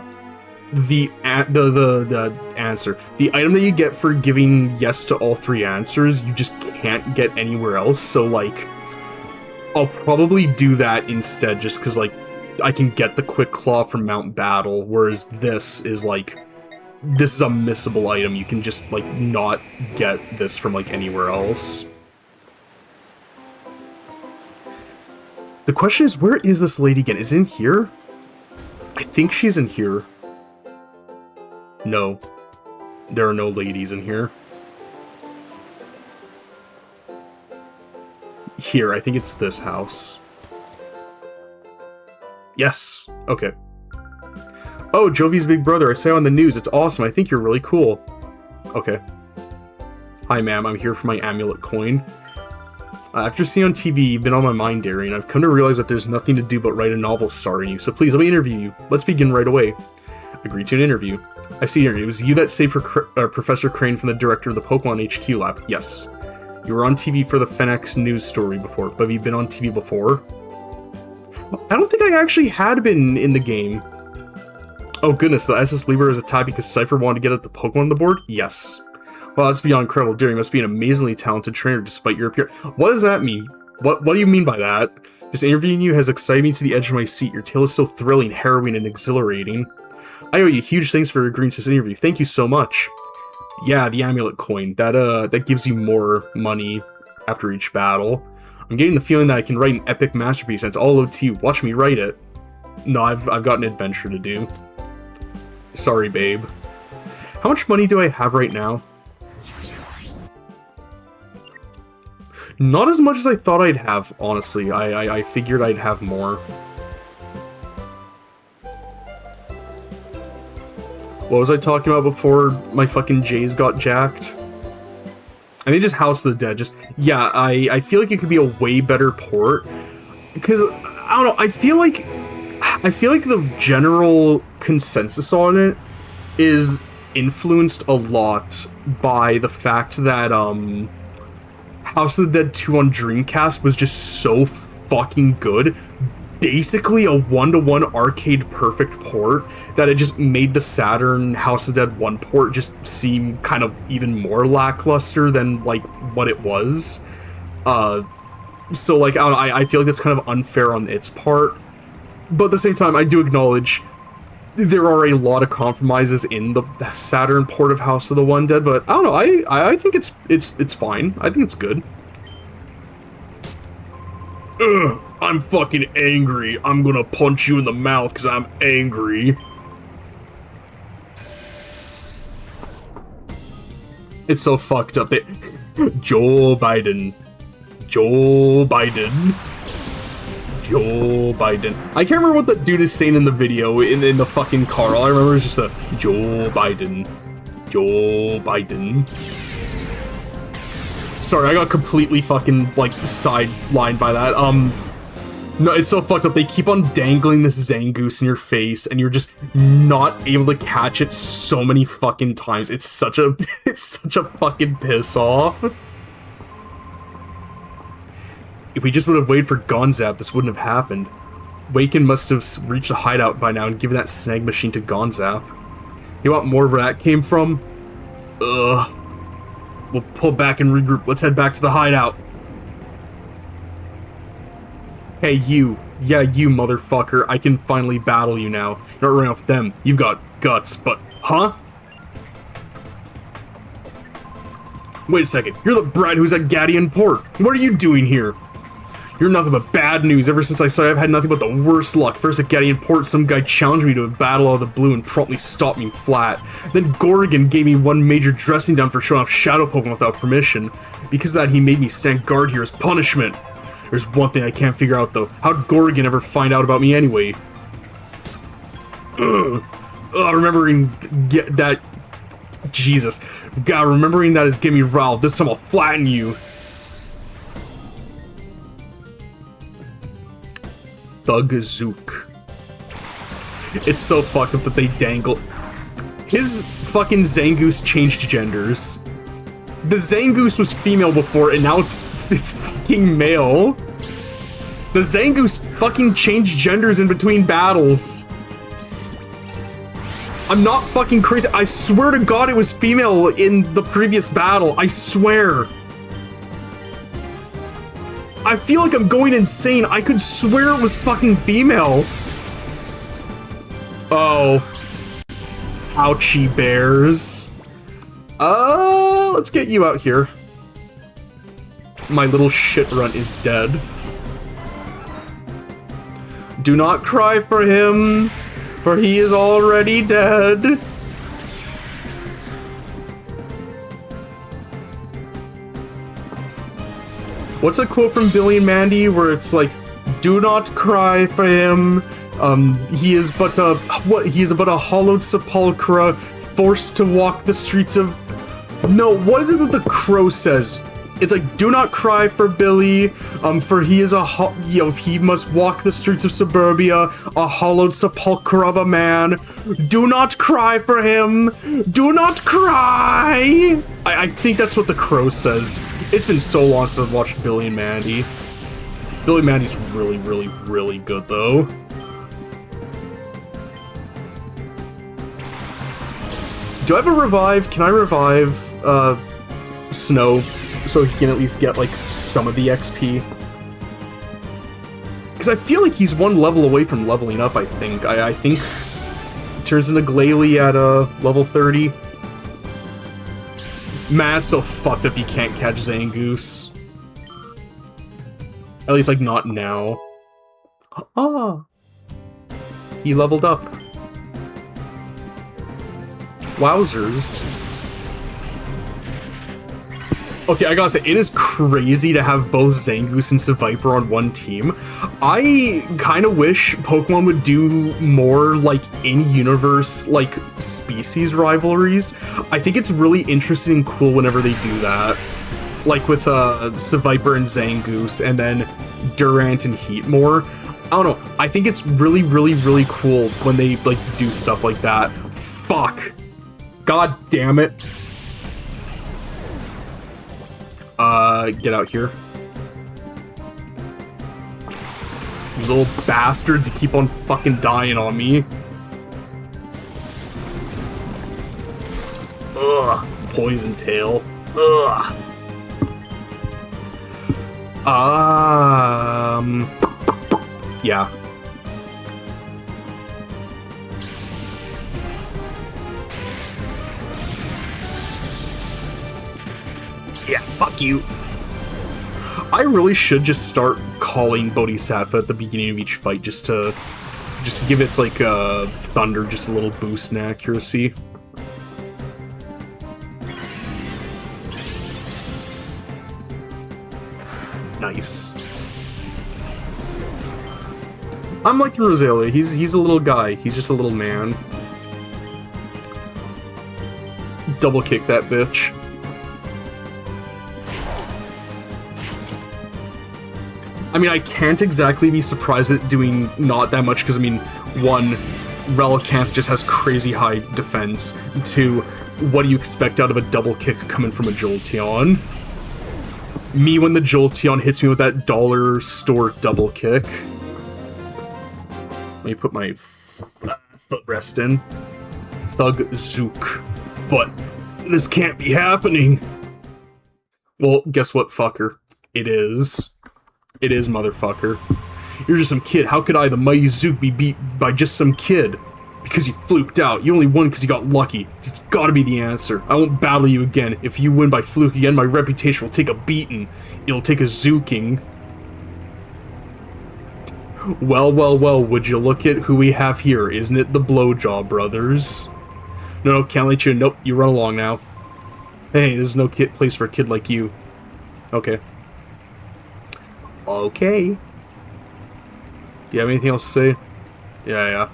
the answer, the item that you get for giving yes to all 3 answers, you just can't get anywhere else, so, like, I'll probably do that instead, just because, like, I can get the Quick Claw from Mount Battle, whereas this is, like, this is a missable item. You can just, like, not get this from, like, anywhere else. The question is, where is this lady again? Is it in here? I think she's in here. No. There are no ladies in here. Here, I think it's this house. Yes! Okay. Oh, Jovi's big brother. I saw on the news. It's awesome. I think you're really cool. Okay. Hi, ma'am. I'm here for my amulet coin. After seeing on TV, you've been on my mind, Darian. I've come to realize that there's nothing to do but write a novel starring you, so please let me interview you. Let's begin right away. Agree to an interview. I see here. It was you that saved Professor Crane from the director of the Pokemon HQ lab. Yes. You were on TV for the Phoenix news story before, but have you been on TV before? I don't think I actually had been in the game. Oh goodness, the SS Libra is attacked because Cypher wanted to get at the Pokemon on the board? Yes. Well, that's beyond incredible. Darian must be an amazingly talented trainer despite your appearance. What does that mean? What do you mean by that? Just interviewing you has excited me to the edge of my seat. Your tale is so thrilling, harrowing, and exhilarating. I owe you huge thanks for agreeing to this interview. Thank you so much. Yeah, the amulet coin. That gives you more money after each battle. I'm getting the feeling that I can write an epic masterpiece, and it's all up to you. Watch me write it. No, I've got an adventure to do. Sorry, babe. How much money do I have right now? Not as much as I thought I'd have, honestly. I figured I'd have more. What was I talking about before my fucking J's got jacked? I think just House of the Dead. Just, yeah, I feel like it could be a way better port. Because, I don't know, I feel like the general consensus on it is influenced a lot by the fact that, House of the Dead 2 on Dreamcast was just so fucking good. Basically a one-to-one arcade perfect port that it just made the Saturn House of the Dead 1 port just seem kind of even more lackluster than, like, what it was. So, like, I don't know, I feel like that's kind of unfair on its part. But at the same time, I do acknowledge there are a lot of compromises in the Saturn port of House of the One Dead, but I don't know, I think it's fine. I think it's good. Ugh, I'm fucking angry. I'm gonna punch you in the mouth because I'm angry. It's so fucked up that Joe Biden. I can't remember what the dude is saying in the video, in the fucking car. All I remember is just the Joe Biden. Sorry, I got completely fucking, like, sidelined by that. No, it's so fucked up. They keep on dangling this Zangoose in your face, and you're just not able to catch it so many fucking times. It's such a fucking piss off. If we just would have waited for Gonzap, this wouldn't have happened. Waken must have reached the hideout by now and given that snag machine to Gonzap. You want more where that came from? Ugh. We'll pull back and regroup. Let's head back to the hideout. Hey, you. Yeah, you, motherfucker. I can finally battle you now. You're not running off them. You've got guts, but... Huh? Wait a second. You're the brat who's at Gadian Port. What are you doing here? You're nothing but bad news. Ever since I saw you, I've had nothing but the worst luck. First at Getty Port, some guy challenged me to a battle out of the blue and promptly stopped me flat. Then Gorgon gave me one major dressing down for showing off Shadow Pokemon without permission. Because of that, he made me stand guard here as punishment. There's one thing I can't figure out though. How'd Gorgon ever find out about me anyway? Remembering that... Jesus. God, remembering that is getting me riled. This time I'll flatten you. Thug-zook. It's so fucked up that they dangle... His fucking Zangoose changed genders. The Zangoose was female before, and now it's fucking male. The Zangoose fucking changed genders in between battles. I'm not fucking crazy. I swear to God it was female in the previous battle. I swear. I feel like I'm going insane. I could swear it was fucking female. Oh. Ouchie bears. Let's get you out here. My little shit runt is dead. Do not cry for him, for he is already dead. What's a quote from Billy and Mandy where it's like, do not cry for him, he is but a, he is but a hollowed sepulchre, forced to walk the streets of... No, what is it that the crow says? It's like, do not cry for Billy, for he is he must walk the streets of suburbia, a hollowed sepulchre of a man. Do not cry for him. Do not cry. I think that's what the crow says. It's been so long since I've watched Billy and Mandy. Billy and Mandy's really, really, really good, though. Do I have a revive? Can I revive, Snow? So he can at least get, like, some of the XP. Because I feel like he's one level away from leveling up, I think. I think he turns into Gale at, level 30. Man, it's so fucked if he can't catch Zangoose. At least, like, not now. Ah! He leveled up. Wowzers. Okay, I gotta say, it is crazy to have both Zangoose and Seviper on one team. I kind of wish Pokemon would do more, like, in-universe, like, species rivalries. I think it's really interesting and cool whenever they do that. Like with, Seviper and Zangoose, and then Durant and Heatmore. I don't know, I think it's really, really, really cool when they, like, do stuff like that. Fuck. God damn it. Get out here. You little bastards, you keep on fucking dying on me. Ugh. Poison tail. Ugh. Yeah. Yeah, fuck you. I really should just start calling Bodhisattva at the beginning of each fight just to give its, like, thunder just a little boost in accuracy. Nice. I'm liking Roselia. He's a little guy. He's just a little man. Double kick that bitch. I mean, I can't exactly be surprised at doing not that much, because, I mean, one, Relicanth just has crazy high defense. Two, what do you expect out of a double kick coming from a Jolteon? Me when the Jolteon hits me with that dollar store double kick. Let me put my footrest in. Thug-zook. But this can't be happening. Well, guess what, fucker? It is. It is, motherfucker. You're just some kid. How could I, the mighty Zook, be beat by just some kid? Because you fluked out. You only won because you got lucky. It's gotta be the answer. I won't battle you again. If you win by fluke again, my reputation will take a beating. It'll take a zooking. Well, well, well, would you look at who we have here? Isn't it the Blowjaw brothers? No, can't let you. Nope, you run along now. Hey, this is no place for a kid like you. Okay. Okay. Do you have anything else to say? Yeah.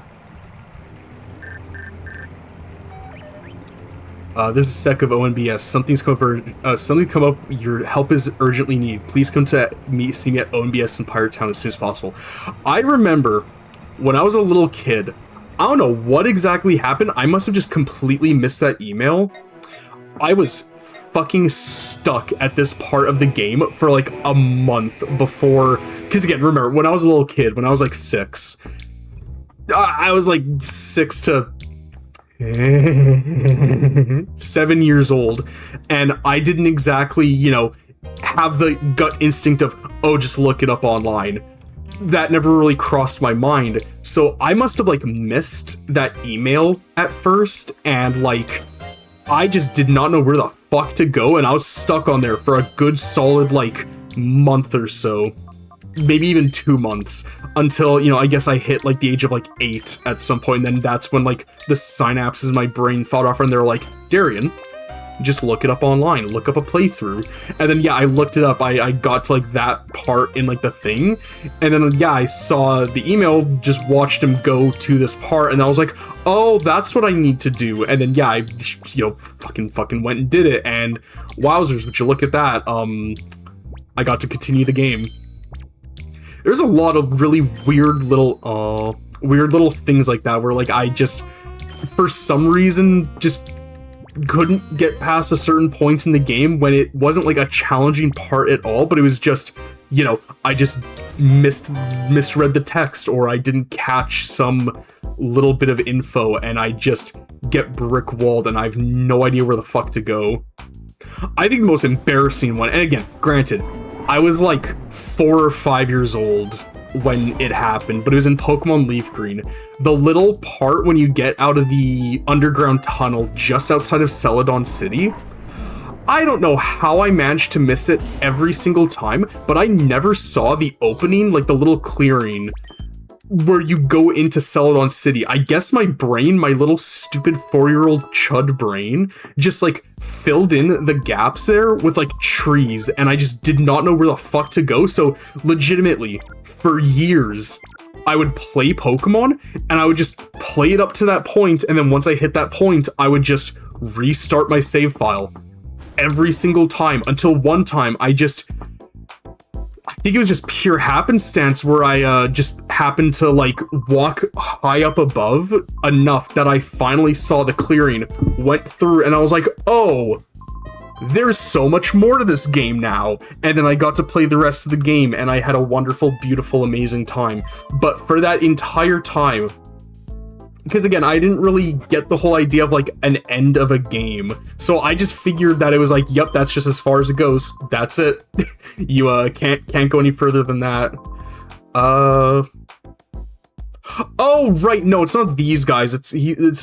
This is Sec of ONBS. Something's come up. Your help is urgently needed. Please come to see me at ONBS in Pirate Town as soon as possible. I remember when I was a little kid. I don't know what exactly happened. I must have just completely missed that email. I was fucking stuck at this part of the game for like a month before. Because again, remember when I was a little kid, when I was like 6, I was like 6 to 7 years old, and I didn't exactly, you know, have the gut instinct of, oh, just look it up online. That never really crossed my mind. So I must have like missed that email at first, and like I just did not know where the fuck to go, and I was stuck on there for a good solid like month or so. Maybe even 2 months, until, you know, I guess I hit like the age of like 8 at some point, and then that's when like the synapses in my brain thought off, and they're like, Darian, just look it up online, look up a playthrough. And then yeah, I looked it up, I got to like that part in like the thing, and then yeah, I saw the email, just watched him go to this part, and I was like, oh, that's what I need to do. And then yeah, I, you know, fucking went and did it, and wowzers, would you look at that, I got to continue the game. There's a lot of really weird little things like that where like I just, for some reason, just couldn't get past a certain point in the game when it wasn't like a challenging part at all, but it was just, you know, I just misread the text, or I didn't catch some little bit of info, and I just get brick walled and I have no idea where the fuck to go. I think the most embarrassing one, and again, granted, I was like 4 or 5 years old when it happened, but it was in Pokemon Leaf Green. The little part when you get out of the underground tunnel just outside of Celadon City, I don't know how I managed to miss it every single time, but I never saw the opening, like the little clearing where you go into Celadon City. I guess my brain, my little stupid 4-year-old chud brain, just like filled in the gaps there with like trees, and I just did not know where the fuck to go. So legitimately, for years, I would play Pokemon, and I would just play it up to that point, and then once I hit that point, I would just restart my save file every single time, until one time I think it was just pure happenstance where I just happened to like walk high up above enough that I finally saw the clearing, went through, and I was like, oh, there's so much more to this game now. And then I got to play the rest of the game, and I had a wonderful, beautiful, amazing time. But for that entire time, because again, I didn't really get the whole idea of like an end of a game. So I just figured that it was like, yep, that's just as far as it goes. That's it. You can't go any further than that. Oh right, no, it's not these guys. It's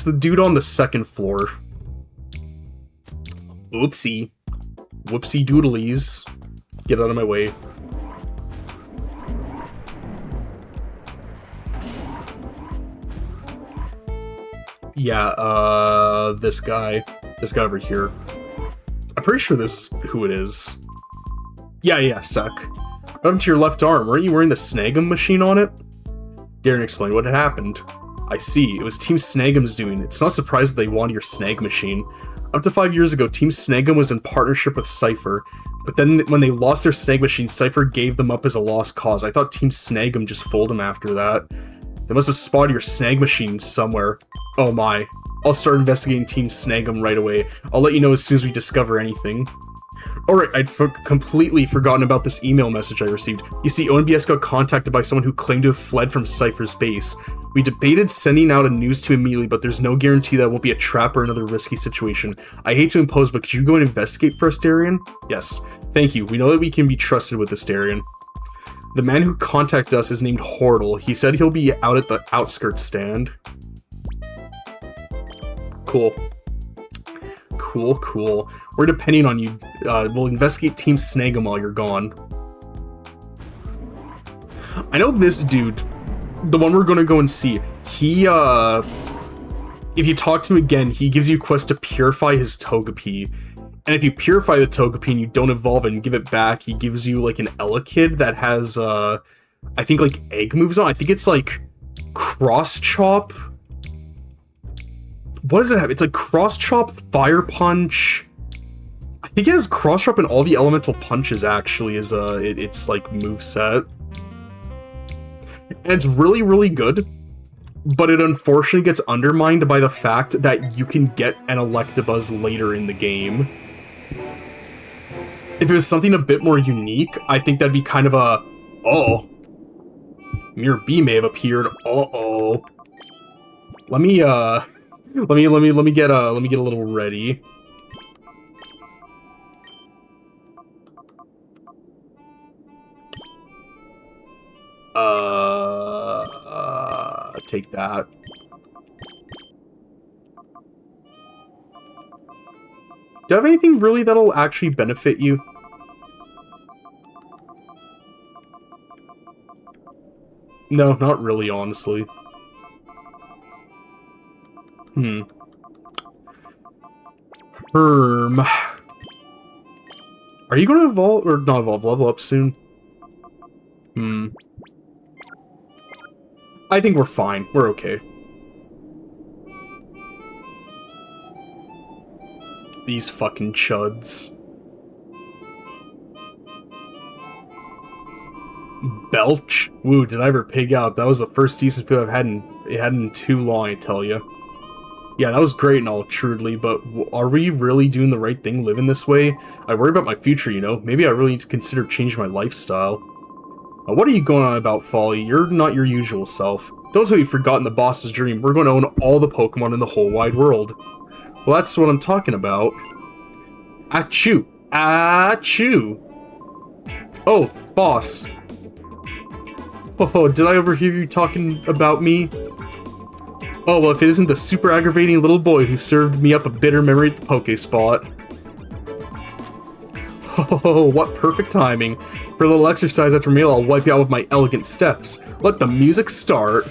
the dude on the second floor. Oopsie. Whoopsie doodlies. Get out of my way. Yeah, this guy over here. I'm pretty sure this is who it is. Yeah, Sec. What happened to your left arm? Weren't you wearing the Snag'em machine on it? Darren explained what had happened. I see, it was Team Snag'em's doing. It's not surprised they wanted your Snag machine. Up to 5 years ago, Team Snag'em was in partnership with Cypher, but then when they lost their Snag machine, Cypher gave them up as a lost cause. I thought Team Snag'em just fooled them after that. They must have spotted your Snag machine somewhere. Oh my. I'll start investigating Team Snag'em right away. I'll let you know as soon as we discover anything. Alright, I'd completely forgotten about this email message I received. You see, ONBS got contacted by someone who claimed to have fled from Cypher's base. We debated sending out a news team immediately, but there's no guarantee that it won't be a trap or another risky situation. I hate to impose, but could you go and investigate for us, Darian? Yes. Thank you. We know that we can be trusted with this, Darian. The man who contacted us is named Hordle. He said he'll be out at the outskirts stand. Cool. Cool. We're depending on you. We'll investigate Team Snag'em while you're gone. I know this dude the one we're gonna go and see, he, if you talk to him again, he gives you a quest to purify his Togepi. And if you purify the Togepi and you don't evolve it and give it back, he gives you, like, an Elekid that has, I think, like, egg moves on. I think it's, like, Cross Chop. What does it have? It's like Cross Chop, Fire Punch. I think it has Cross Chop and all the elemental punches, actually, is, it's, like, moveset. And it's really, really good. But it unfortunately gets undermined by the fact that you can get an Electabuzz later in the game. If it was something a bit more unique, I think that'd be kind of a, oh, Mirror B may have appeared. Uh-oh. Let me get a little ready. Take that. Do you have anything really that'll actually benefit you? No, not really, honestly. Are you gonna evolve, or not evolve, level up soon? I think we're fine. We're okay. These fucking chuds. Belch? Woo, did I ever pig out? That was the first decent food I've had in too long, I tell ya. Yeah, that was great and all, truly, but are we really doing the right thing living this way? I worry about my future, you know? Maybe I really need to consider changing my lifestyle. What are you going on about, Folly? You're not your usual self. Don't tell me you've forgotten the boss's dream. We're going to own all the Pokemon in the whole wide world. Well, that's what I'm talking about. Achoo! Achoo! Oh, boss. Oh, did I overhear you talking about me? Oh, well, if it isn't the super aggravating little boy who served me up a bitter memory at the Pokespot. Oh, what perfect timing. For a little exercise after meal, I'll wipe you out with my elegant steps. Let the music start.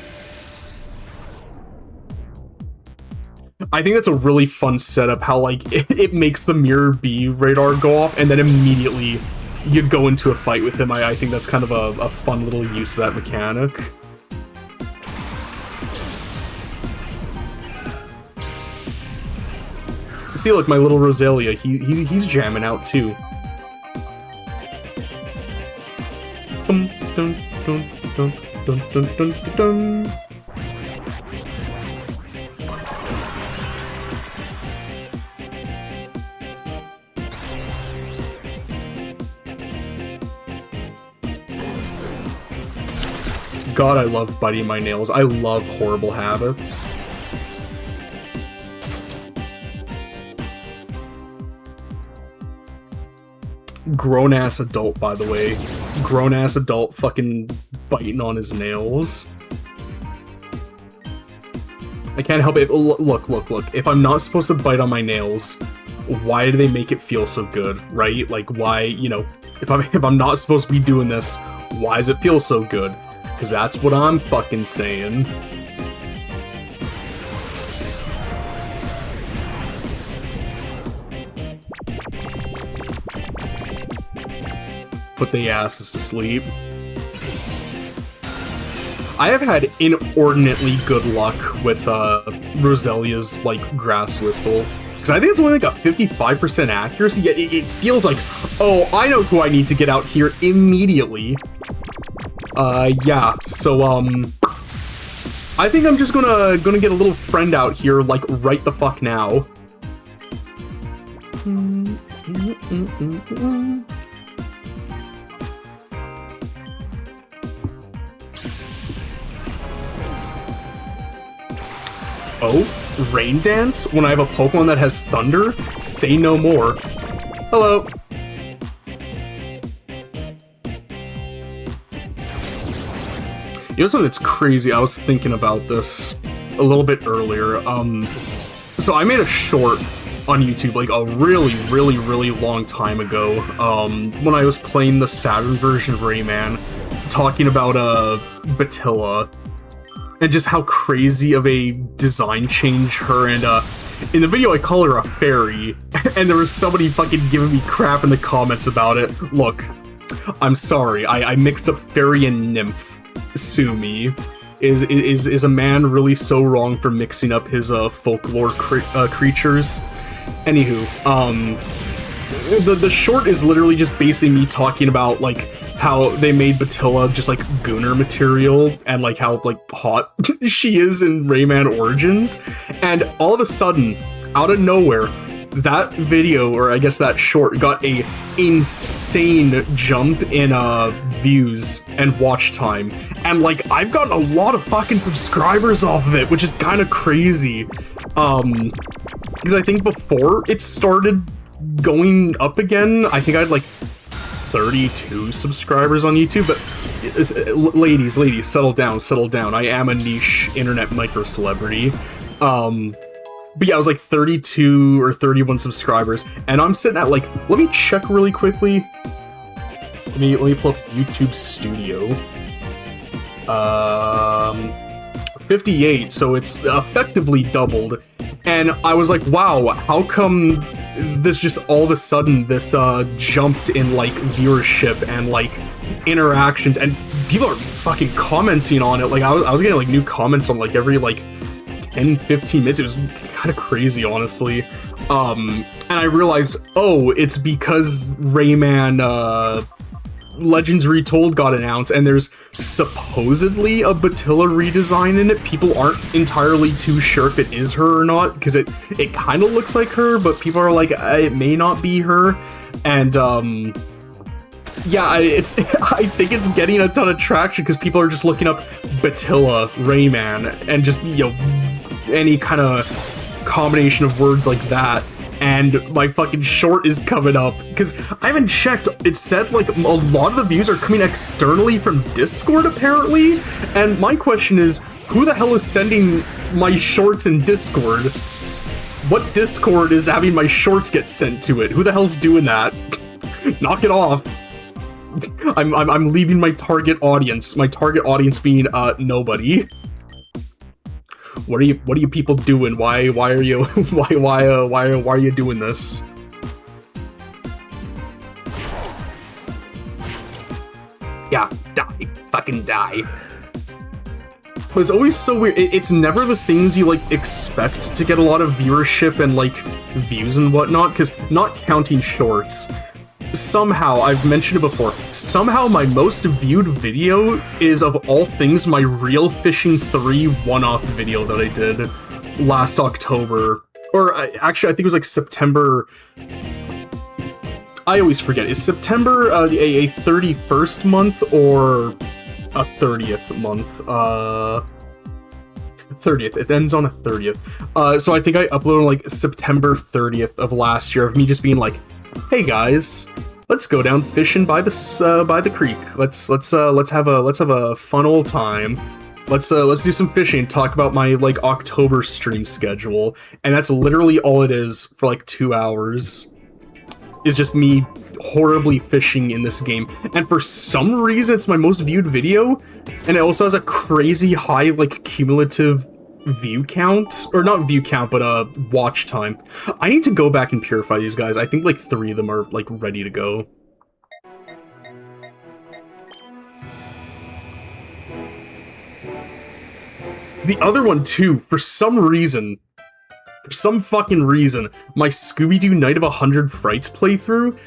I think that's a really fun setup, how, like, it makes the Mirror B radar go off, and then immediately you go into a fight with him. I think that's kind of a fun little use of that mechanic. See, look, my little Roselia, he's jamming out, too. Dun, dun, dun, dun, dun, dun, dun, dun. God, I love biting my nails. I love horrible habits. Grown-ass adult, by the way. Grown-ass adult fucking biting on his nails. I can't help it. Look. If I'm not supposed to bite on my nails, why do they make it feel so good, right? Like, why, you know, if I'm not supposed to be doing this, why does it feel so good? Because that's what I'm fucking saying. Put the asses to sleep. I have had inordinately good luck with Roselia's, like, Grass Whistle. Because I think it's only like a 55% accuracy, yet it feels like, oh, I know who I need to get out here immediately. Yeah, so, I think I'm just gonna get a little friend out here, like, right the fuck now. Oh, Rain Dance? When I have a Pokemon that has Thunder? Say no more. Hello. You know something that's crazy? I was thinking about this a little bit earlier. So I made a short on YouTube, like, a really long time ago, when I was playing the Saturn version of Rayman, talking about, Batilla. and just how crazy of a design change her and, in the video I call her a fairy, and there was somebody fucking giving me crap in the comments about it. Look, I'm sorry, I mixed up fairy and nymph. Sue me. Is a man really so wrong for mixing up his folklore creatures? Anywho, the short is literally just basically me talking about like how they made Batilla just like gooner material and like how like hot she is in Rayman Origins, and all of a sudden, out of nowhere, that video, or I guess that short, got a insane jump in views and watch time, and like I've gotten a lot of fucking subscribers off of it, which is kind of crazy, because I think before it started going up again, I think I had like 32 subscribers on YouTube, but ladies, settle down. I am a niche internet micro celebrity. But yeah, I was like 32 or 31 subscribers, and I'm sitting at like, let me check really quickly. Let me pull up YouTube Studio. 58, so it's effectively doubled. And I was like, wow, how come this just all of a sudden this jumped in like viewership and like interactions, and people are fucking commenting on it. Like I was getting like new comments on like every like 10-15 minutes. It was kind of crazy, honestly. And I realized, oh, it's because Rayman Legends Retold got announced, and there's supposedly a Batilla redesign in it. People aren't entirely too sure if it is her or not, because it kind of looks like her, but people are like, it may not be her. And yeah, I think it's getting a ton of traction because people are just looking up Batilla Rayman and just, you know, any kind of combination of words like that. And my fucking short is coming up, because I haven't checked. It said like a lot of the views are coming externally from Discord apparently, and my question is, who the hell is sending my shorts in Discord? What Discord is having my shorts get sent to it? Who the hell's doing that? Knock it off. I'm leaving my target audience. My target audience being nobody. What are you people doing? Why are you why are you doing this? Yeah, die. Fucking die. But it's always so weird. It's never the things you like expect to get a lot of viewership and like views and whatnot, because not counting shorts, somehow, I've mentioned it before, somehow my most viewed video is, of all things, my Real Fishing 3 one-off video that I did last October. Or, actually, I think it was like September. I always forget. Is September a 31st month or a 30th month? 30th. It ends on a 30th. So I think I uploaded like September 30th of last year of me just being like, hey guys, let's go down fishing by the creek. Let's have a fun old time. Let's do some fishing. Talk about my like October stream schedule, and that's literally all it is for like 2 hours. Is just me horribly fishing in this game, and for some reason it's my most viewed video, and it also has a crazy high like cumulative view count, or not view count, but watch time. I need to go back and purify these guys. I think like 3 of them are like ready to go. The other one too, for some fucking reason, my Scooby-Doo Night of 100 Frights playthrough,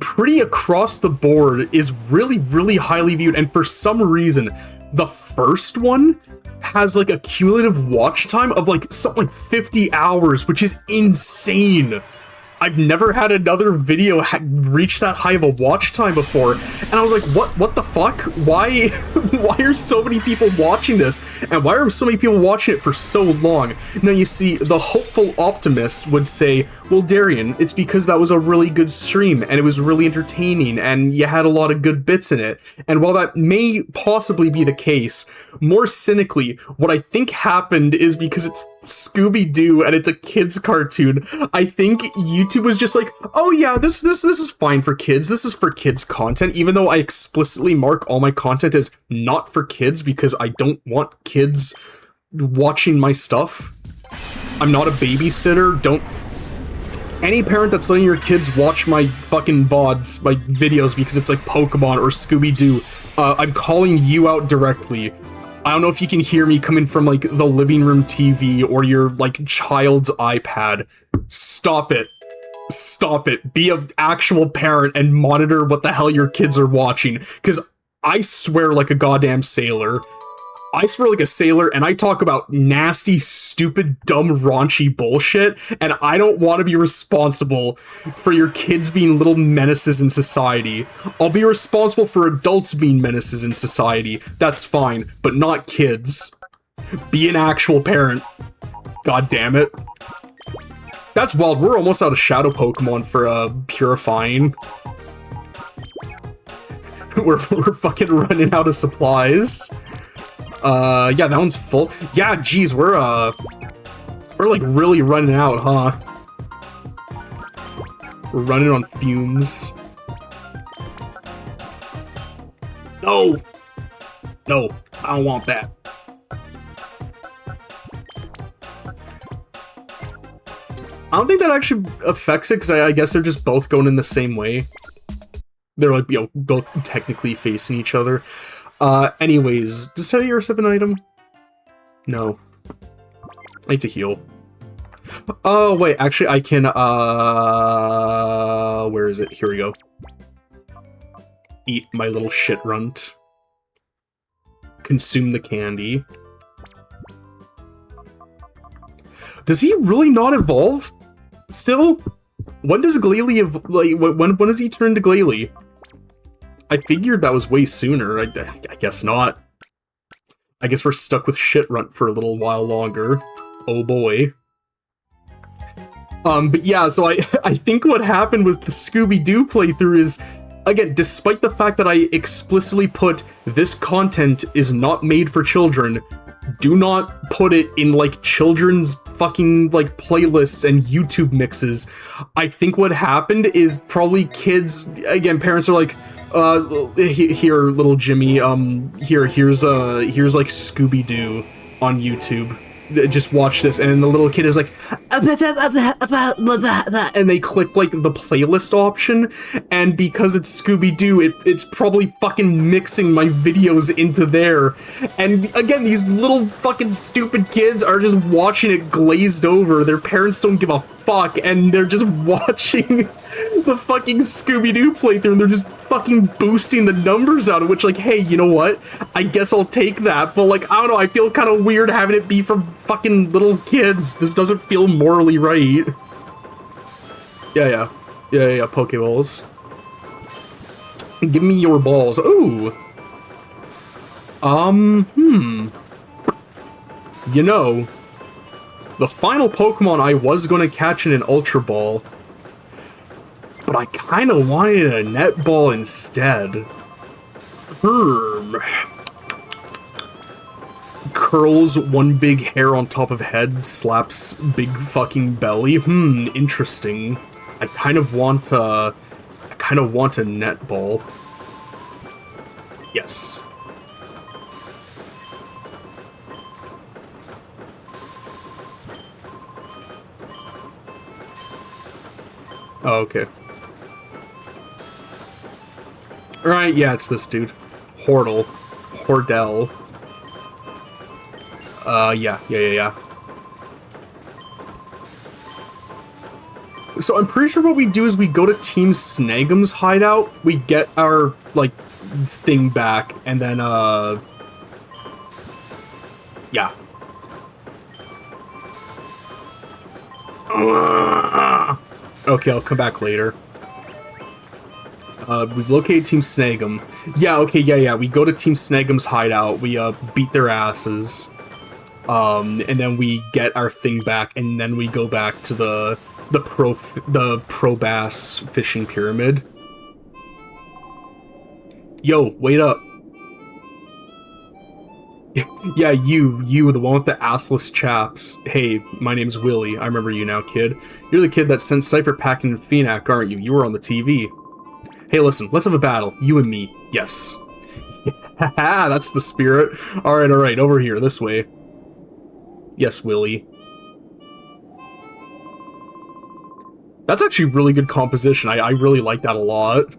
pretty across the board, is really, really highly viewed, and for some reason, the first one has like a cumulative watch time of like something like 50 hours, which is insane. I've never had another video reach that high of a watch time before, and I was like, what the fuck? Why are so many people watching this? And why are so many people watching it for so long? Now, you see, the hopeful optimist would say, well, Darian, it's because that was a really good stream, and it was really entertaining, and you had a lot of good bits in it. And while that may possibly be the case, more cynically, what I think happened is because it's Scooby-Doo and it's a kid's cartoon, I think YouTube was just like, oh yeah, this is fine for kids, this is for kids content, even though I explicitly mark all my content as not for kids because I don't want kids watching my stuff. I'm not a babysitter. Don't... Any parent that's letting your kids watch my fucking VODs, my videos, because it's like Pokemon or Scooby-Doo, I'm calling you out directly. I don't know if you can hear me coming from, like, the living room TV or your, like, child's iPad. Stop it. Stop it. Be an actual parent and monitor what the hell your kids are watching. Because I swear like a goddamn sailor. I swear like a sailor, and I talk about nasty, stupid, dumb, raunchy bullshit, and I don't want to be responsible for your kids being little menaces in society. I'll be responsible for adults being menaces in society. That's fine, but not kids. Be an actual parent. God damn it. That's wild. We're almost out of shadow Pokemon for purifying. We're fucking running out of supplies. Yeah, that one's full. Yeah, geez, we're like really running out, huh? We're running on fumes. No! No, I don't want that. I don't think that actually affects it, because I guess they're just both going in the same way. They're like, you know, both technically facing each other. Anyways, does Teddy receive an item? No. I need to heal. Oh, wait, actually I can, where is it? Here we go. Eat my little shit runt. Consume the candy. Does he really not evolve? Still? When does Glalie when does he turn to Glalie? I figured that was way sooner. I guess not. I guess we're stuck with Shitrunt for a little while longer. Oh boy. But yeah, so I think what happened was the Scooby-Doo playthrough is, again, despite the fact that I explicitly put this content is not made for children, do not put it in, like, children's fucking, like, playlists and YouTube mixes. I think what happened is probably kids, again, parents are like, here, little Jimmy, here's like Scooby-Doo on YouTube. Just watch this, and the little kid is like, and they click, like, the playlist option, and because it's Scooby-Doo, it's probably fucking mixing my videos into there. And again, these little fucking stupid kids are just watching it glazed over. Their parents don't give a fuck, and they're just watching the fucking Scooby-Doo playthrough, and they're just fucking boosting the numbers out of which, like, hey, you know what? I guess I'll take that, but, like, I don't know, I feel kind of weird having it be from fucking little kids. This doesn't feel morally right. Yeah, Pokeballs. Give me your balls. Ooh. You know, the final Pokemon I was going to catch in an Ultra Ball, but I kind of wanted a net ball instead. Curls one big hair on top of head, slaps big fucking belly. Interesting. I kind of want a net ball. Yes. Oh, okay. Right, yeah, it's this dude. Hordle. Yeah. So I'm pretty sure what we do is we go to Team Snagum's hideout, we get our, like, thing back, and then, yeah. Okay, I'll come back later. We locate Team Snagum. Yeah, okay, yeah. We go to Team Snagum's hideout. We, beat their asses. And then we get our thing back, and then we go back to the pro bass fishing pyramid. Yo, wait up. Yeah, you, the one with the assless chaps. Hey, my name's Willie. I remember you now, kid. You're the kid that sent Cypher packing in Phenac, aren't you? You were on the TV. Hey, listen, let's have a battle. You and me. Yes. Haha, that's the spirit. Alright, over here, this way. Yes, Willy. That's actually really good composition. I really like that a lot.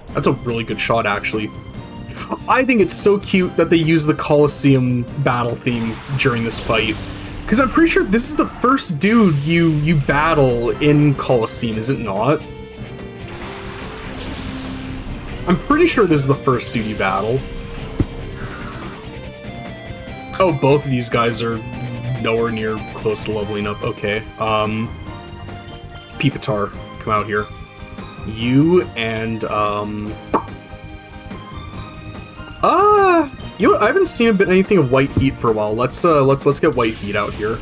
That's a really good shot, actually. I think it's so cute that they use the Coliseum battle theme during this fight. Because I'm pretty sure this is the first dude you battle in Coliseum, is it not? I'm pretty sure this is the first dude you battle. Oh, both of these guys are nowhere near close to leveling up. Okay. Pt.5, come out here. You and you know, I haven't seen a bit anything of White Heat for a while. Let's get White Heat out here.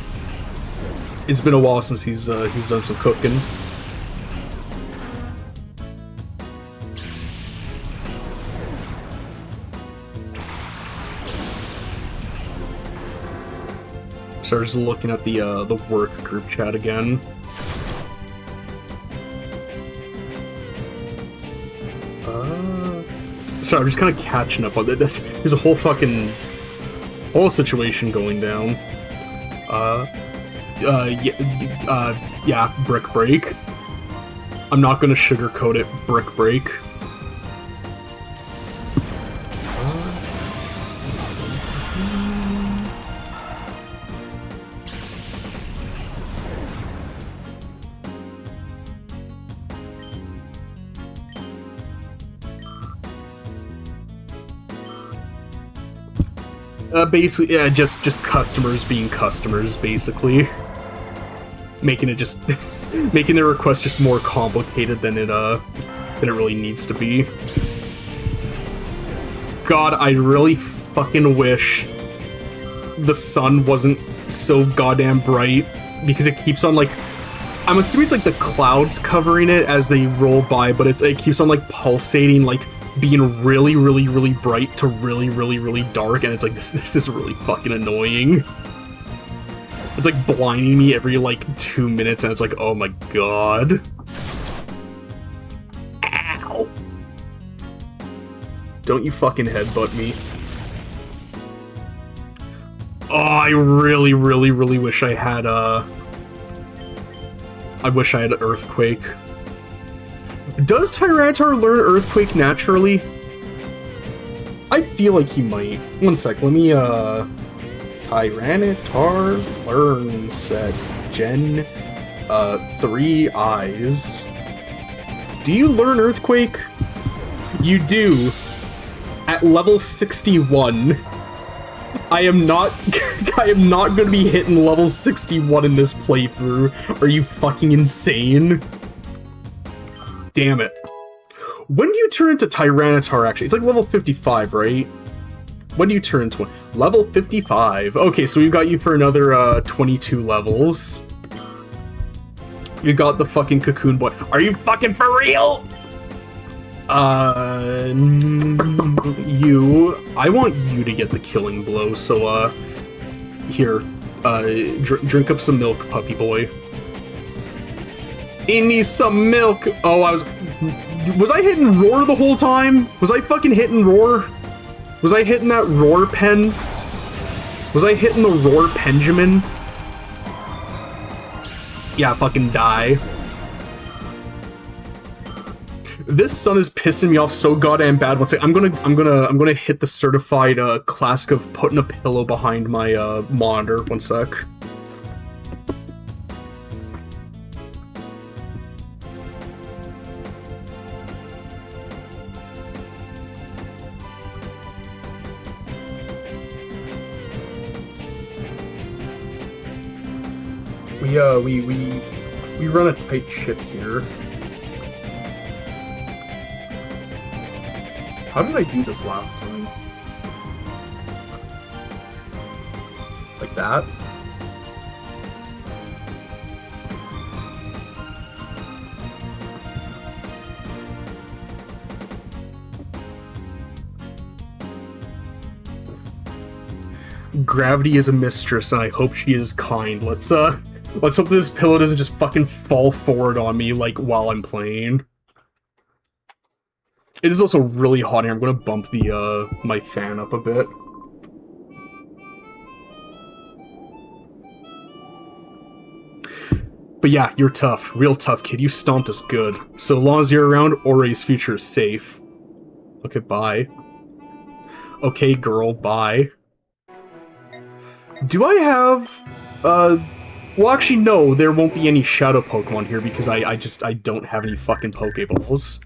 It's been a while since he's done some cooking. So I'm just looking at the work group chat again. Sorry, I'm just kind of catching up on that. There's a whole situation going down. Yeah, Brick Break. I'm not gonna sugarcoat it, Brick Break. Basically, yeah, just customers being customers, basically. Making it just... making their request just more complicated than it really needs to be. God, I really fucking wish the sun wasn't so goddamn bright, because it keeps on, like... I'm assuming it's, like, the clouds covering it as they roll by, but it keeps on, like, pulsating, like, being really, really, really bright to really, really, really dark, and it's like, this is really fucking annoying. It's like blinding me every like 2 minutes, and it's like, oh my god. Ow. Don't you fucking headbutt me. Oh, I really, really, really wish I had I wish I had an Earthquake. Does Tyranitar learn Earthquake naturally? I feel like he might. One sec, let me, Tyranitar learns at Gen, 3 eyes. Do you learn Earthquake? You do. At level 61. I am not gonna be hitting level 61 in this playthrough. Are you fucking insane? Damn it. When do you turn into Tyranitar, actually? It's like level 55, right? When do you turn into one? Level 55. Okay, so we've got you for another 22 levels. You got the fucking Cocoon Boy. Are you fucking for real? I want you to get the killing blow, so, here, drink up some milk, puppy boy. He needs some milk! Oh, was I hitting Roar the whole time? Was I fucking hitting Roar? Was I hitting that Roar pen? Was I hitting the Roar Benjamin? Yeah, fucking die. This sun is pissing me off so goddamn bad. Once I'm gonna hit the certified classic of putting a pillow behind my monitor. One sec. We run a tight ship here. How did I do this last time? Like that? Gravity is a mistress, and I hope she is kind. Let's hope this pillow doesn't just fucking fall forward on me, like, while I'm playing. It is also really hot here. I'm gonna bump the, my fan up a bit. But yeah, you're tough. Real tough, kid. You stomped us good. So long as you're around, Oray's future is safe. Okay, bye. Okay, girl, bye. Do I have... Well, actually, no, there won't be any Shadow Pokemon here because I don't have any fucking Pokeballs.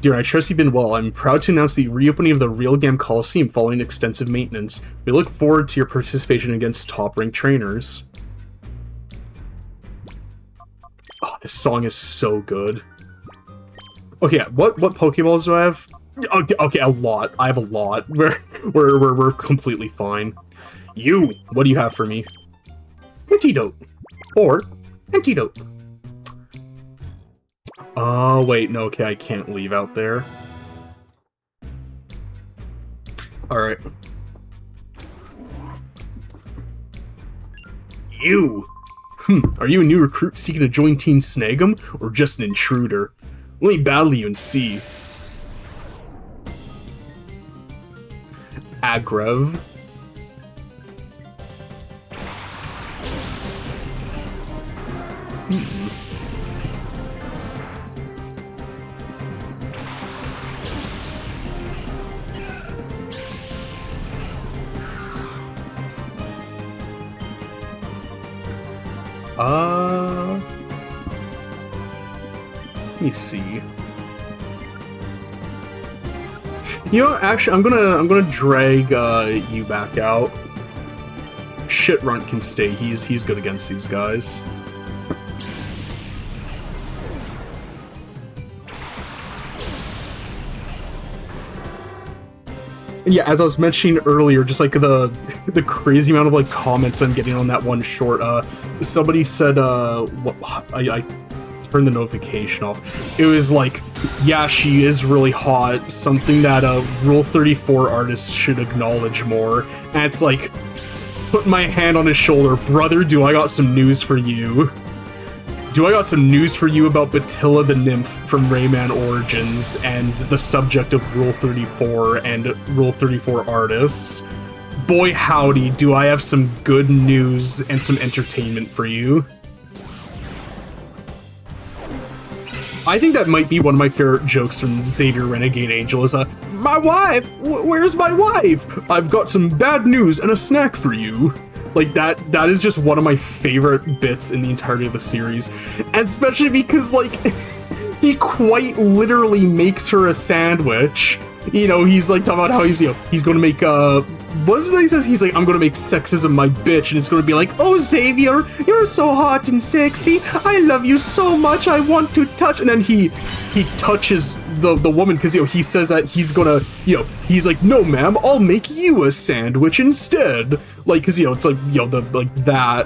Dear, I trust you've been well. I'm proud to announce the reopening of the Real Game Coliseum following extensive maintenance. We look forward to your participation against top-ranked trainers. Oh, this song is so good. Okay, what Pokeballs do I have? Okay, a lot. I have a lot. We're completely fine. You, what do you have for me? Antidote. Or antidote. Oh, wait, no, okay, I can't leave out there. Alright. You! Are you a new recruit seeking to join Team Snag'em, or just an intruder? Let me battle you and see. Agrev. Let me see. You know, actually, I'm gonna drag you back out. Shitrunt can stay. He's good against these guys. Yeah, as I was mentioning earlier, just like the crazy amount of like comments I'm getting on that one short. Somebody said, what I turned the notification off. It was like, yeah, she is really hot. Something that Rule 34 artists should acknowledge more. And it's like, put my hand on his shoulder, brother. Do I got some news for you? Do I got some news for you about Batilla the Nymph from Rayman Origins and the subject of Rule 34 and Rule 34 artists? Boy howdy, do I have some good news and some entertainment for you. I think that might be one of my favorite jokes from Xavier Renegade Angel is my wife? Where's my wife? I've got some bad news and a snack for you. Like, that is just one of my favorite bits in the entirety of the series. Especially because, like, he quite literally makes her a sandwich. You know, he's, like, talking about how he's, you know, he's gonna make, what is it he says? He's like, I'm gonna make sexism my bitch, and it's gonna be like, oh, Xavier, you're so hot and sexy, I love you so much, I want to touch, and then he touches the woman, because, you know, he says that he's gonna, you know, he's like, no, ma'am, I'll make you a sandwich instead, like, because, you know, it's like, you know, like, that,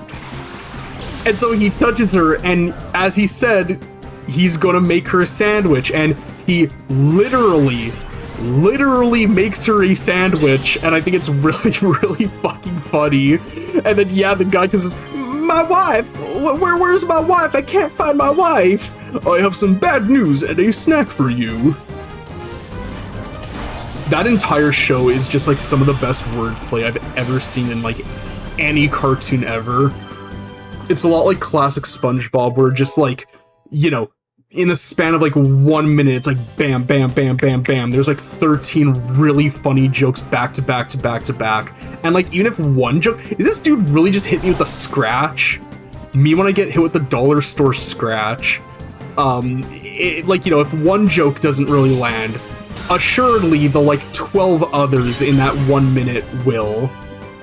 and so he touches her, and as he said, he's gonna make her a sandwich, and he literally makes her a sandwich, and I think it's really, really fucking funny. And then, yeah, the guy goes, my wife? Where's my wife? I can't find my wife. I have some bad news and a snack for you. That entire show is just, like, some of the best wordplay I've ever seen in, like, any cartoon ever. It's a lot like classic SpongeBob, where just, like, you know, in the span of like 1 minute, it's like bam, bam, bam, bam, bam. There's like 13 really funny jokes back to back to back to back. And like, even if one joke, is this dude really just hit me with a scratch? Me when I get hit with the dollar store scratch. Like, you know, if one joke doesn't really land, assuredly the like 12 others in that 1 minute will.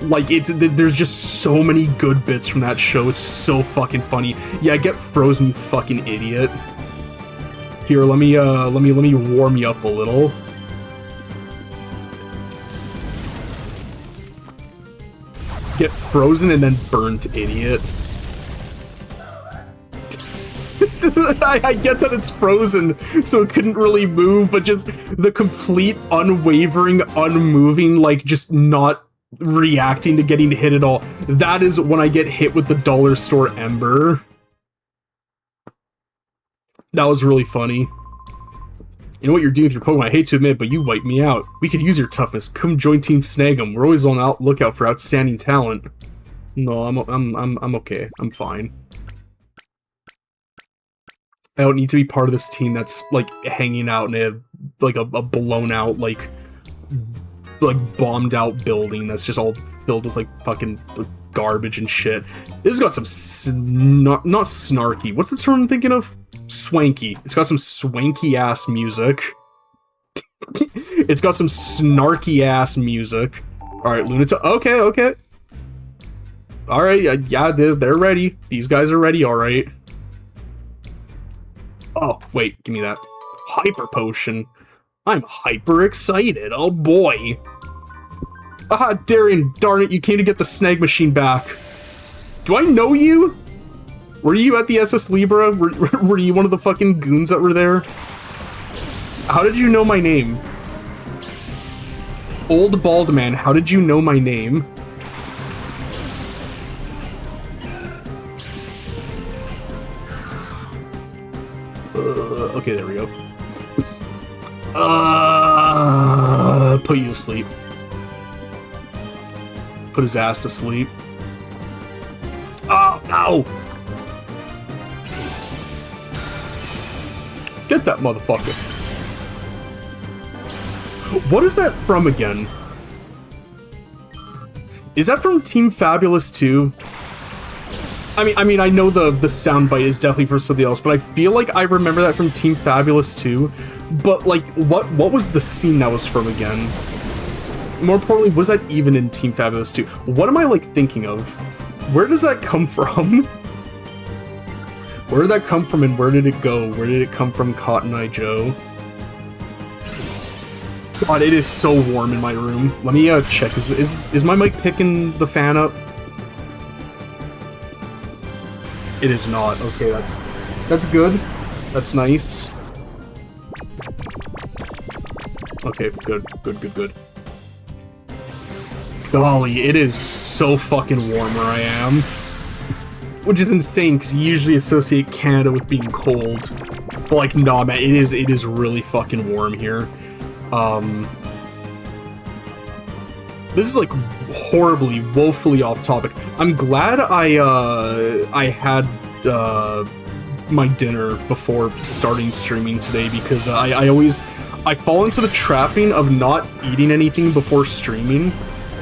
Like, there's just so many good bits from that show. It's so fucking funny. Yeah, get frozen, you fucking idiot. Here, let me warm you up a little. Get frozen and then burnt, idiot. I get that it's frozen, so it couldn't really move, but just the complete unwavering, unmoving, like, just not reacting to getting hit at all. That is when I get hit with the dollar store ember. That was really funny. You know what you're doing with your Pokemon, I hate to admit, but you wiped me out. We could use your toughness. Come join Team Snag'em. We're always on the lookout for outstanding talent. No, I'm okay. I'm fine. I don't need to be part of this team that's like hanging out in a blown out like bombed out building that's just all filled with like fucking garbage and shit. This has got some not snarky. What's the term I'm thinking of? Swanky. It's got some swanky ass music. It's got some snarky ass music. All right, Lunata. Okay. All right, yeah, they're ready. These guys are ready. All right. Oh wait, give me that hyper potion. I'm hyper excited. Oh boy. Ah, Darian, darn it, you came to get the snag machine back. Do I know you? Were you at the SS Libra? Were you one of the fucking goons that were there? How did you know my name? Old bald man, how did you know my name? Okay, there we go. Put you to sleep. Put his ass to sleep. Oh, ow! Get that motherfucker. What is that from again? Is that from Team Fabulous 2? I mean, I know the soundbite is definitely for something else, but I feel like I remember that from Team Fabulous 2. But like, what was the scene that was from again? More importantly, was that even in Team Fabulous 2? What am I like thinking of? Where does that come from? Where did that come from and where did it go? Where did it come from, Cotton Eye Joe? God, it is so warm in my room. Let me check. Is my mic picking the fan up? It is not. Okay, that's good. That's nice. Okay, good. Golly, it is so fucking warm where I am. Which is insane, because you usually associate Canada with being cold. But like, nah, man, it is really fucking warm here. This is like horribly, woefully off topic. I'm glad I had my dinner before starting streaming today, because I fall into the trapping of not eating anything before streaming.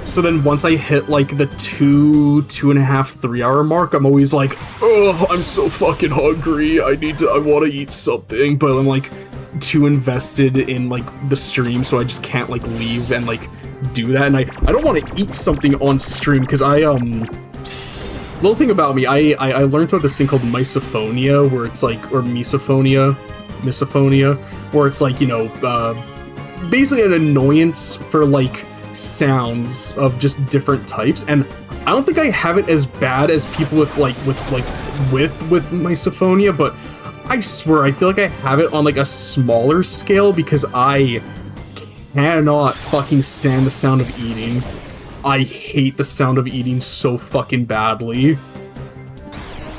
So then once I hit like the 2.5, 3 hour mark, I'm always like, oh, I'm so fucking hungry. I want to eat something, but I'm like too invested in like the stream, so I just can't like leave and like do that. And I don't want to eat something on stream, because little thing about me, I learned about this thing called misophonia, where it's like, or misophonia, where it's like, you know, basically an annoyance for like sounds of just different types. And I don't think I have it as bad as people with misophonia, but I swear I feel like I have it on like a smaller scale, because I cannot fucking stand the sound of eating. I hate the sound of eating so fucking badly.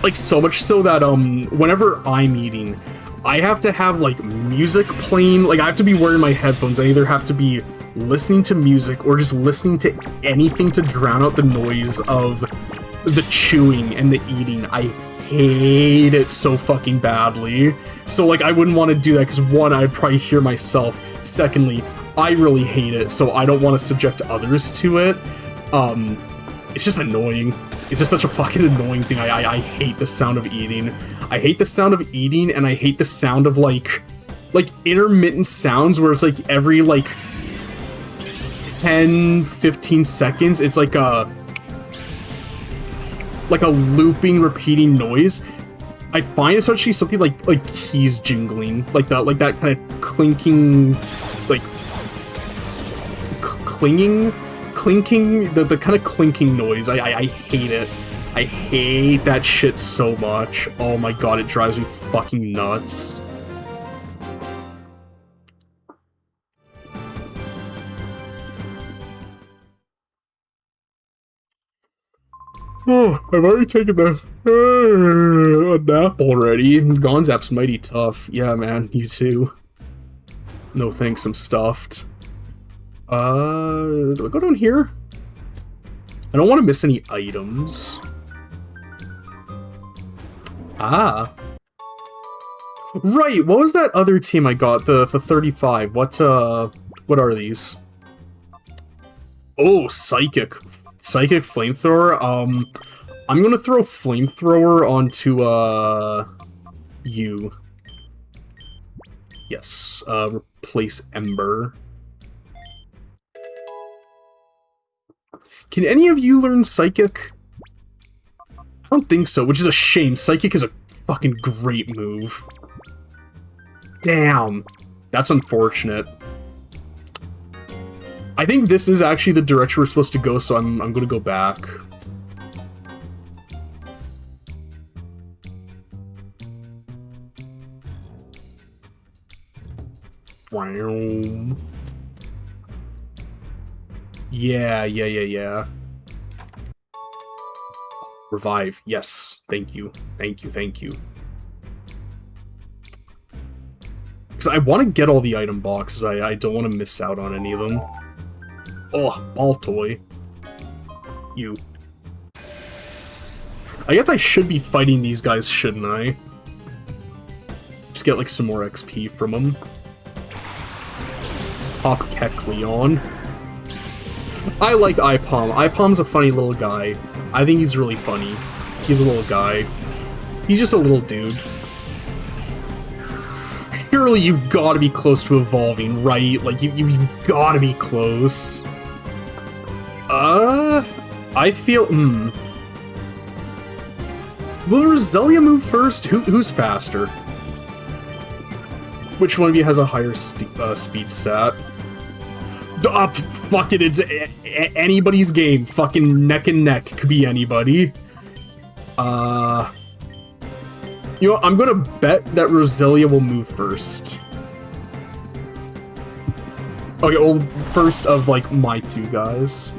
Like, so much so that whenever I'm eating, I have to have like music playing. Like, I have to be wearing my headphones. I either have to be listening to music or just listening to anything to drown out the noise of the chewing and the eating. I hate it so fucking badly. So like, I wouldn't want to do that, because one, I'd probably hear myself. Secondly, I really hate it, so I don't want to subject others to it. It's just annoying. It's just such a fucking annoying thing. I hate the sound of eating. I hate the sound of eating, and I hate the sound of like intermittent sounds where it's like every like 10-15 seconds it's like a looping, repeating noise. I find it's actually something like keys jingling, like that kind of clinking, like clinking, the kind of clinking noise. I hate it. I hate that shit so much. Oh my god, it drives me fucking nuts. Oh, I've already taken a nap already. Gonzap's mighty tough. Yeah, man, you too. No thanks, I'm stuffed. Do I go down here? I don't want to miss any items. Ah. Right, what was that other team I got? The 35. What are these? Oh, Psychic. Psychic Flamethrower. I'm gonna throw Flamethrower onto, you. Yes, replace Ember. Can any of you learn Psychic? I don't think so, which is a shame. Psychic is a fucking great move. Damn. That's unfortunate. I think this is actually the direction we're supposed to go, so I'm gonna go back. Wow. Yeah. Revive. Yes. Thank you. Thank you. Because I want to get all the item boxes. I don't want to miss out on any of them. Oh, ball toy. You. I guess I should be fighting these guys, shouldn't I? Just get, like, some more XP from them. Top Kecleon. I like Ipom. Ipom's a funny little guy. I think he's really funny. He's a little guy. He's just a little dude. Surely you've got to be close to evolving, right? Like, you've got to be close. I feel... Will Roselia move first? Who's faster? Which one of you has a higher speed stat? Fuck it, it's anybody's game. Fucking neck and neck. Could be anybody. You know what, I'm gonna bet that Roselia will move first. Okay, well, first of, like, my two guys.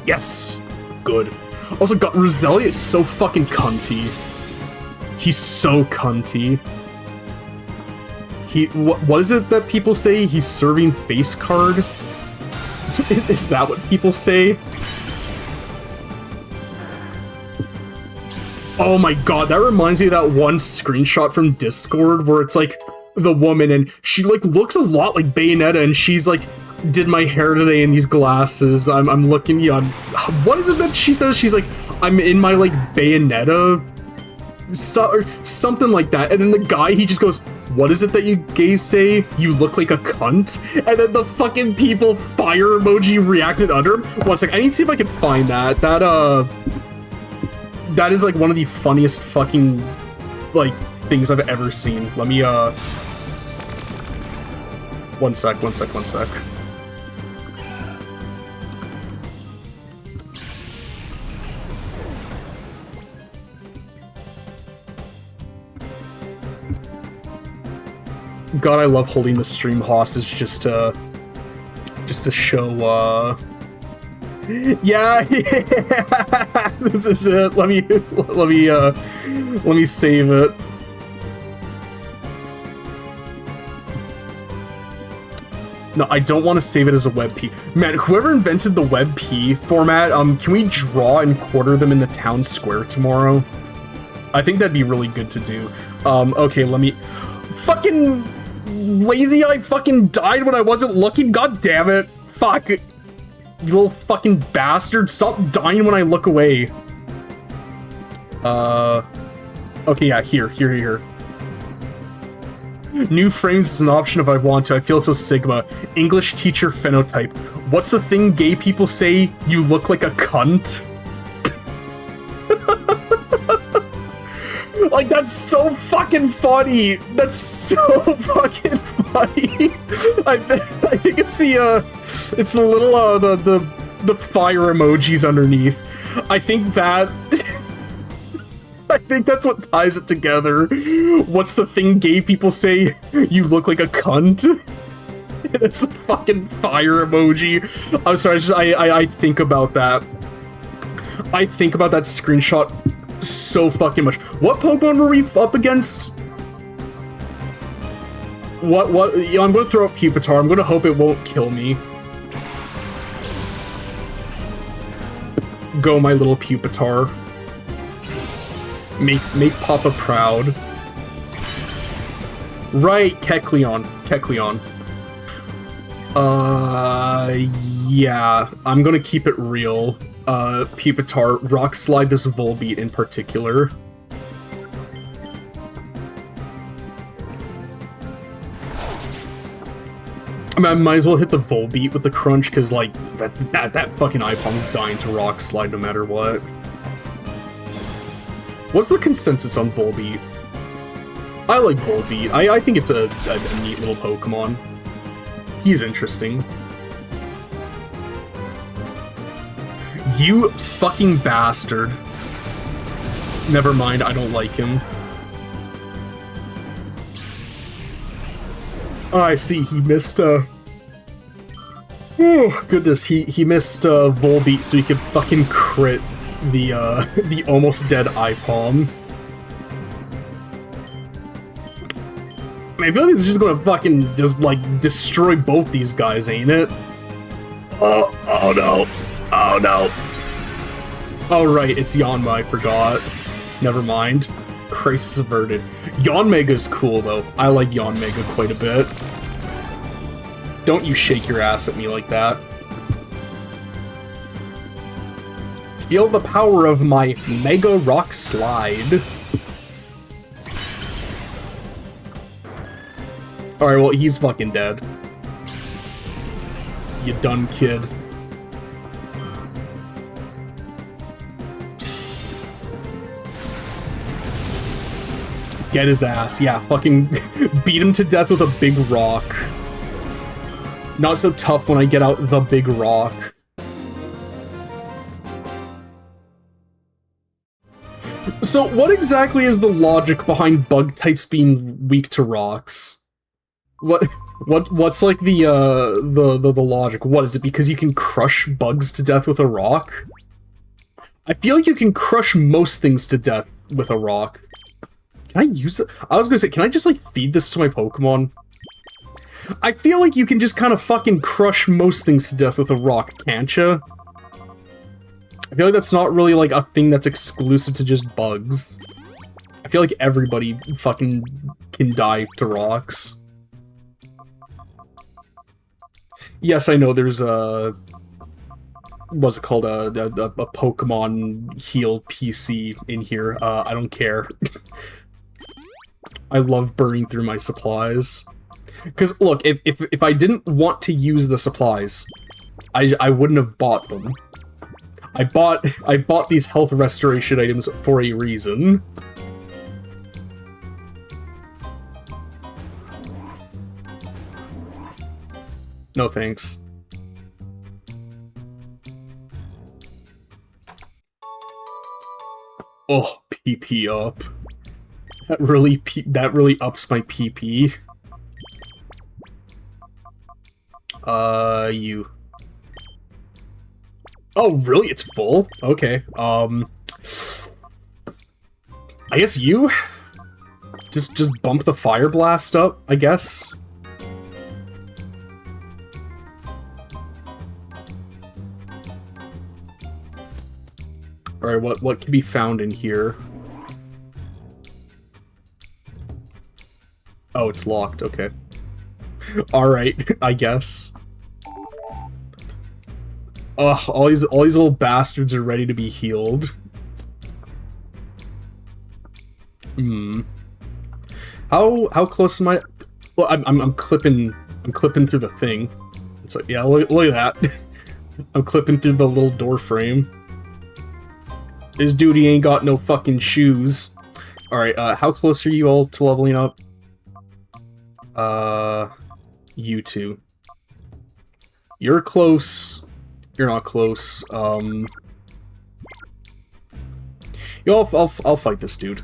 Yes! Good. Also, God, Roselia is so fucking cunty. He's so cunty. What is it that people say? He's serving face card? Is that what people say? Oh my god, that reminds me of that one screenshot from Discord where it's like the woman and she like looks a lot like Bayonetta and she's like, did my hair today in these glasses. I'm looking, yeah, what is it that she says? She's like, I'm in my like Bayonetta or something like that. And then the guy, he just goes, what is it that you gays say? You look like a cunt? And then the fucking people fire emoji reacted under him. One sec, I need to see if I can find that. That is like one of the funniest fucking like things I've ever seen. Let me one sec. God, I love holding the stream hostage just to show, yeah, this is it. Let me save it. No, I don't want to save it as a WebP. Man, whoever invented the WebP format, can we draw and quarter them in the town square tomorrow? I think that'd be really good to do. Okay, let me... Fucking... Lazy Eye fucking died when I wasn't looking? God damn it. Fuck. You little fucking bastard. Stop dying when I look away. Okay, yeah, here. New frames is an option if I want to. I feel so Sigma. English teacher phenotype. What's the thing gay people say? You look like a cunt? Like, that's so fucking funny. That's so fucking funny. I think it's the little, the fire emojis underneath. I think that... I think that's what ties it together. What's the thing gay people say? You look like a cunt? It's a fucking fire emoji. I'm sorry, I think about that. I think about that screenshot so fucking much. What Pokemon were we up against? What? Yeah, I'm gonna throw up Pupitar. I'm gonna hope it won't kill me. Go, my little Pupitar. Make Papa proud. Right, Kecleon. Kecleon. Yeah, I'm gonna keep it real. Pupitar, Rock Slide this Volbeat in particular. I mean, I might as well hit the Volbeat with the Crunch, because, like, that fucking iPalm's dying to Rock Slide no matter what. What's the consensus on Volbeat? I like Volbeat. I think it's a neat little Pokemon. He's interesting. You fucking bastard. Never mind, I don't like him. Oh, I see, he missed, oh, goodness, he missed, Volbeat so he could fucking crit the almost dead iPalm. I feel like it's just gonna fucking just, like, destroy both these guys, ain't it? Oh no. Oh no. Oh right, it's Yanma, I forgot. Never mind. Crisis averted. Yanmega's cool, though. I like Yanmega quite a bit. Don't you shake your ass at me like that. Feel the power of my Mega Rock Slide. Alright, well, he's fucking dead. You done kid. Get his ass. Yeah, fucking beat him to death with a big rock. Not so tough when I get out the big rock. So what exactly is the logic behind bug types being weak to rocks? What's like the logic? What is it, because you can crush bugs to death with a rock? I feel like you can crush most things to death with a rock. Can I use it? I was gonna say, can I just like feed this to my Pokemon? I feel like you can just kind of fucking crush most things to death with a rock, can't ya? I feel like that's not really like a thing that's exclusive to just bugs. I feel like everybody fucking can die to rocks. Yes, I know there's a... what's it called? A Pokemon heal PC in here. I don't care. I love burning through my supplies. Because, look, if I didn't want to use the supplies, I wouldn't have bought them. I bought these health restoration items for a reason. No thanks. Oh, PP up. That really ups my PP. You. Oh, really? It's full? Okay. I guess you? Just bump the Fire Blast up, I guess? Alright, what can be found in here? Oh, it's locked, okay. Alright, I guess. Ugh, all these little bastards are ready to be healed. How close am I? Well, I'm clipping through the thing. It's like, yeah, look at that. I'm clipping through the little door frame. This dude, he ain't got no fucking shoes. Alright, how close are you all to leveling up? You two. You're close. You're not close. You know, I'll fight this dude.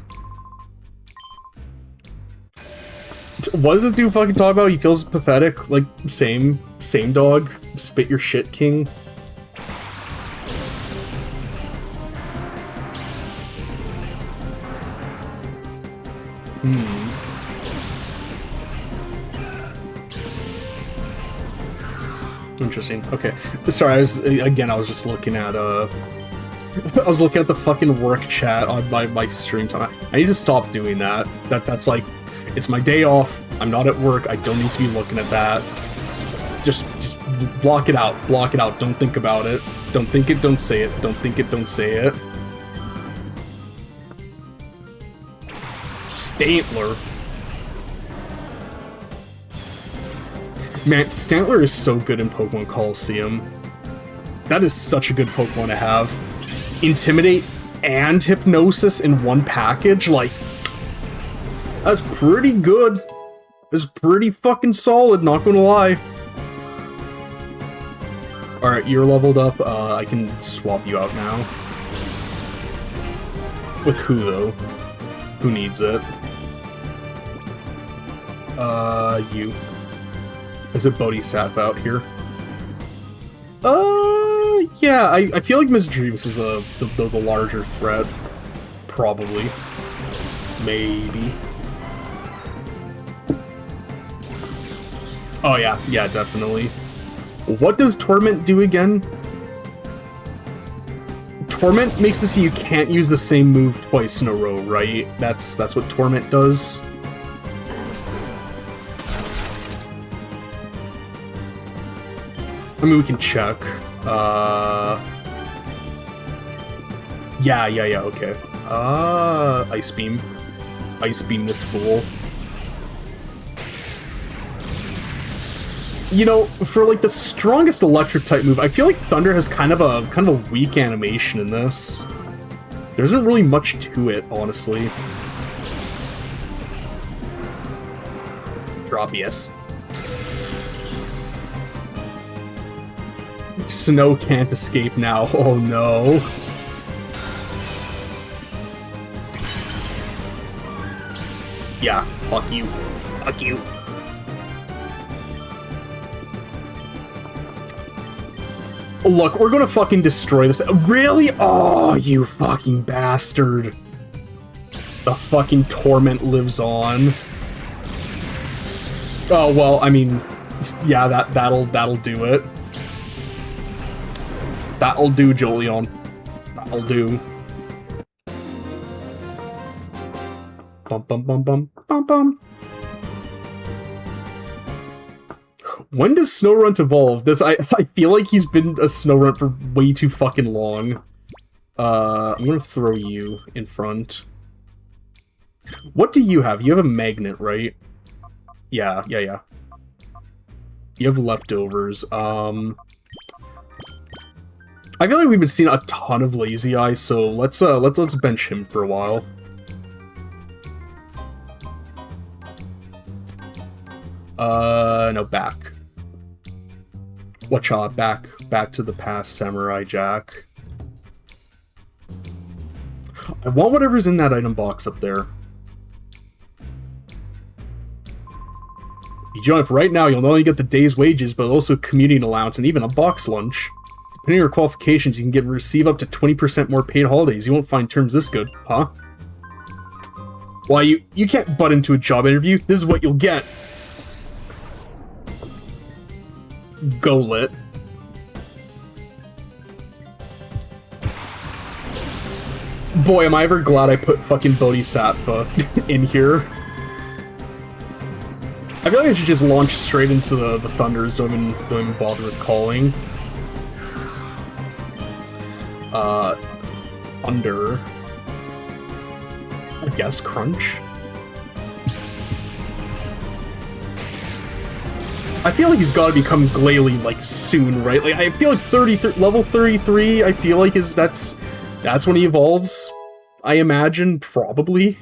What does this dude fucking talk about? He feels pathetic. Like, same dog. Spit your shit, king. Interesting. Okay. Sorry, I was just looking at I was looking at the fucking work chat on my stream time. I need to stop doing that. That's like, it's my day off. I'm not at work. I don't need to be looking at that. Just block it out. Block it out. Don't think about it. Don't think it, don't say it. Don't think it, don't say it. Stantler. Man, Stantler is so good in Pokemon Coliseum. That is such a good Pokemon to have. Intimidate and Hypnosis in one package, like, that's pretty good. That's pretty fucking solid, not gonna lie. Alright, you're leveled up. I can swap you out now. With who, though? Who needs it? You. Is it Bodhisattva out here? Yeah, I feel like Miss Dreavis is the larger threat. Probably. Maybe. Oh yeah, yeah, definitely. What does Torment do again? Torment makes it so you can't use the same move twice in a row, right? That's what Torment does. I mean, we can check. Yeah, okay. Ice Beam. Ice Beam this fool. You know, for like the strongest electric type move, I feel like Thunder has kind of a weak animation in this. There isn't really much to it, honestly. Drop, yes. Snow can't escape now. Oh no. Yeah, fuck you. Fuck you. Look, we're gonna fucking destroy this. Really? Oh, you fucking bastard. The fucking Torment lives on. Oh, well, I mean, yeah, that'll do it. That'll do, Jolyon. That'll do. Bum bum bum bum bum bum. When does Snorunt evolve? I feel like he's been a Snorunt for way too fucking long. I'm gonna throw you in front. What do you have? You have a magnet, right? Yeah. You have leftovers. I feel like we've been seeing a ton of Lazy Eye, so let's bench him for a while. No, back. Watcha, back to the past, Samurai Jack. I want whatever's in that item box up there. If you join up right now, you'll not only get the day's wages, but also commuting allowance and even a box lunch. Depending on your qualifications, you can receive up to 20% more paid holidays. You won't find terms this good, huh? Why, you can't butt into a job interview. This is what you'll get. Go lit. Boy, am I ever glad I put fucking Bodhisattva in here. I feel like I should just launch straight into the Thunders, so I don't even bother with calling. Thunder. I guess Crunch. I feel like he's got to become Glalie like soon, right? Like I feel like level 33. I feel like that's when he evolves. I imagine, probably.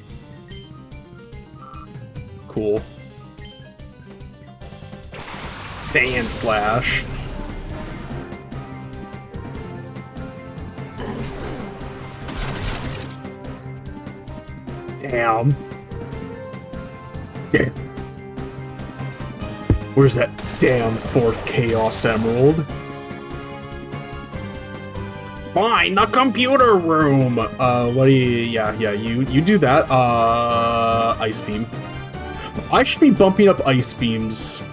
Cool. Sand Slash. Damn. Damn. Where's that damn 4th Chaos Emerald? Fine, the computer room! What do you... Yeah, you do that. Ice Beam. I should be bumping up Ice Beam's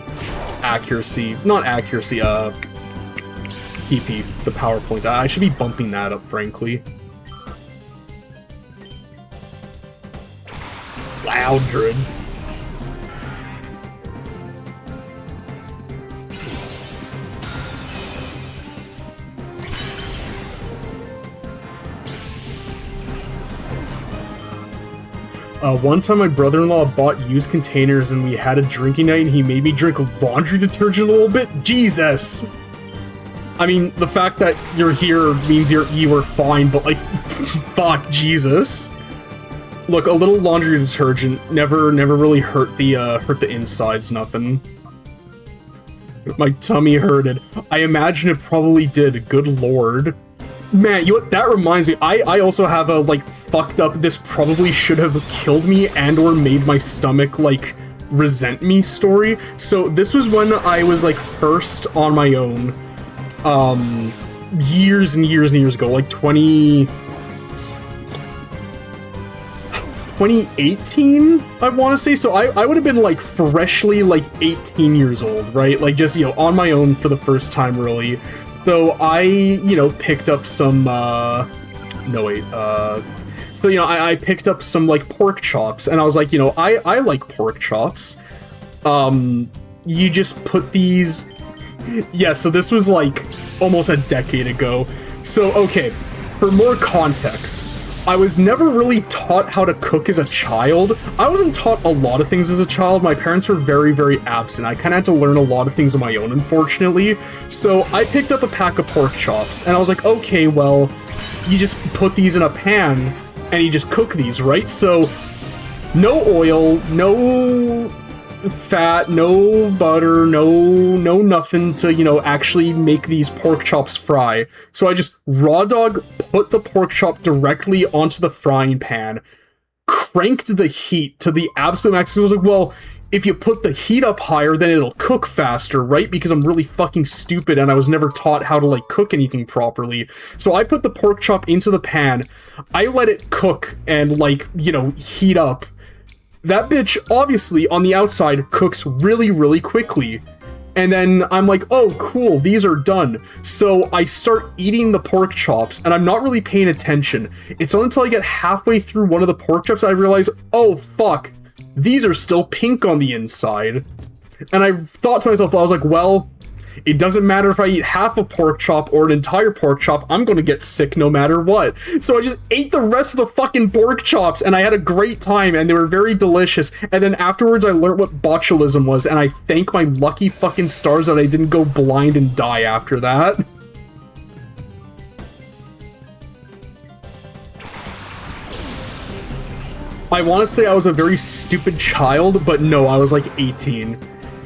accuracy. Not accuracy, PP, the power points. I should be bumping that up, frankly. Loudred. One time my brother-in-law bought used containers and we had a drinking night and he made me drink laundry detergent a little bit. Jesus! I mean, the fact that you're here means you were fine, but like, fuck, Jesus. Look, a little laundry detergent never really hurt the insides, nothing. My tummy hurted. I imagine it probably did, good lord. Man, you know what, that reminds me, I also have a, like, fucked up, this probably should have killed me and or made my stomach, like, resent me story. So this was when I was, like, first on my own, years and years and years ago, like 2018, I want to say. So I would have been, like, freshly, like, 18 years old, right? Like, just, you know, on my own for the first time, really. So I, you know, picked up some, so, you know, I picked up some, like, pork chops, and I was like, you know, I like pork chops. You just put these, yeah, so this was, like, almost a decade ago. So, okay, for more context, I was never really taught how to cook as a child. I wasn't taught a lot of things as a child. My parents were very, very absent. I kind of had to learn a lot of things on my own, unfortunately. So I picked up a pack of pork chops, and I was like, okay, well, you just put these in a pan, and you just cook these, right? So, no oil, no fat, no butter, no nothing to, you know, actually make these pork chops fry. So I just raw dog put the pork chop directly onto the frying pan, cranked the heat to the absolute max. I was like, well, if you put the heat up higher, then it'll cook faster, right? Because I'm really fucking stupid and I was never taught how to, like, cook anything properly. So I put the pork chop into the pan, I let it cook and, like, you know, heat up. That bitch, obviously, on the outside, cooks really, really quickly. And then I'm like, oh, cool, these are done. So I start eating the pork chops, and I'm not really paying attention. It's not until I get halfway through one of the pork chops I realize, oh, fuck, these are still pink on the inside. And I thought to myself, I was like, well, it doesn't matter if I eat half a pork chop or an entire pork chop, I'm gonna get sick no matter what. So I just ate the rest of the fucking pork chops, and I had a great time, and they were very delicious. And then afterwards I learned what botulism was, and I thank my lucky fucking stars that I didn't go blind and die after that. I want to say I was a very stupid child, but no, I was like 18.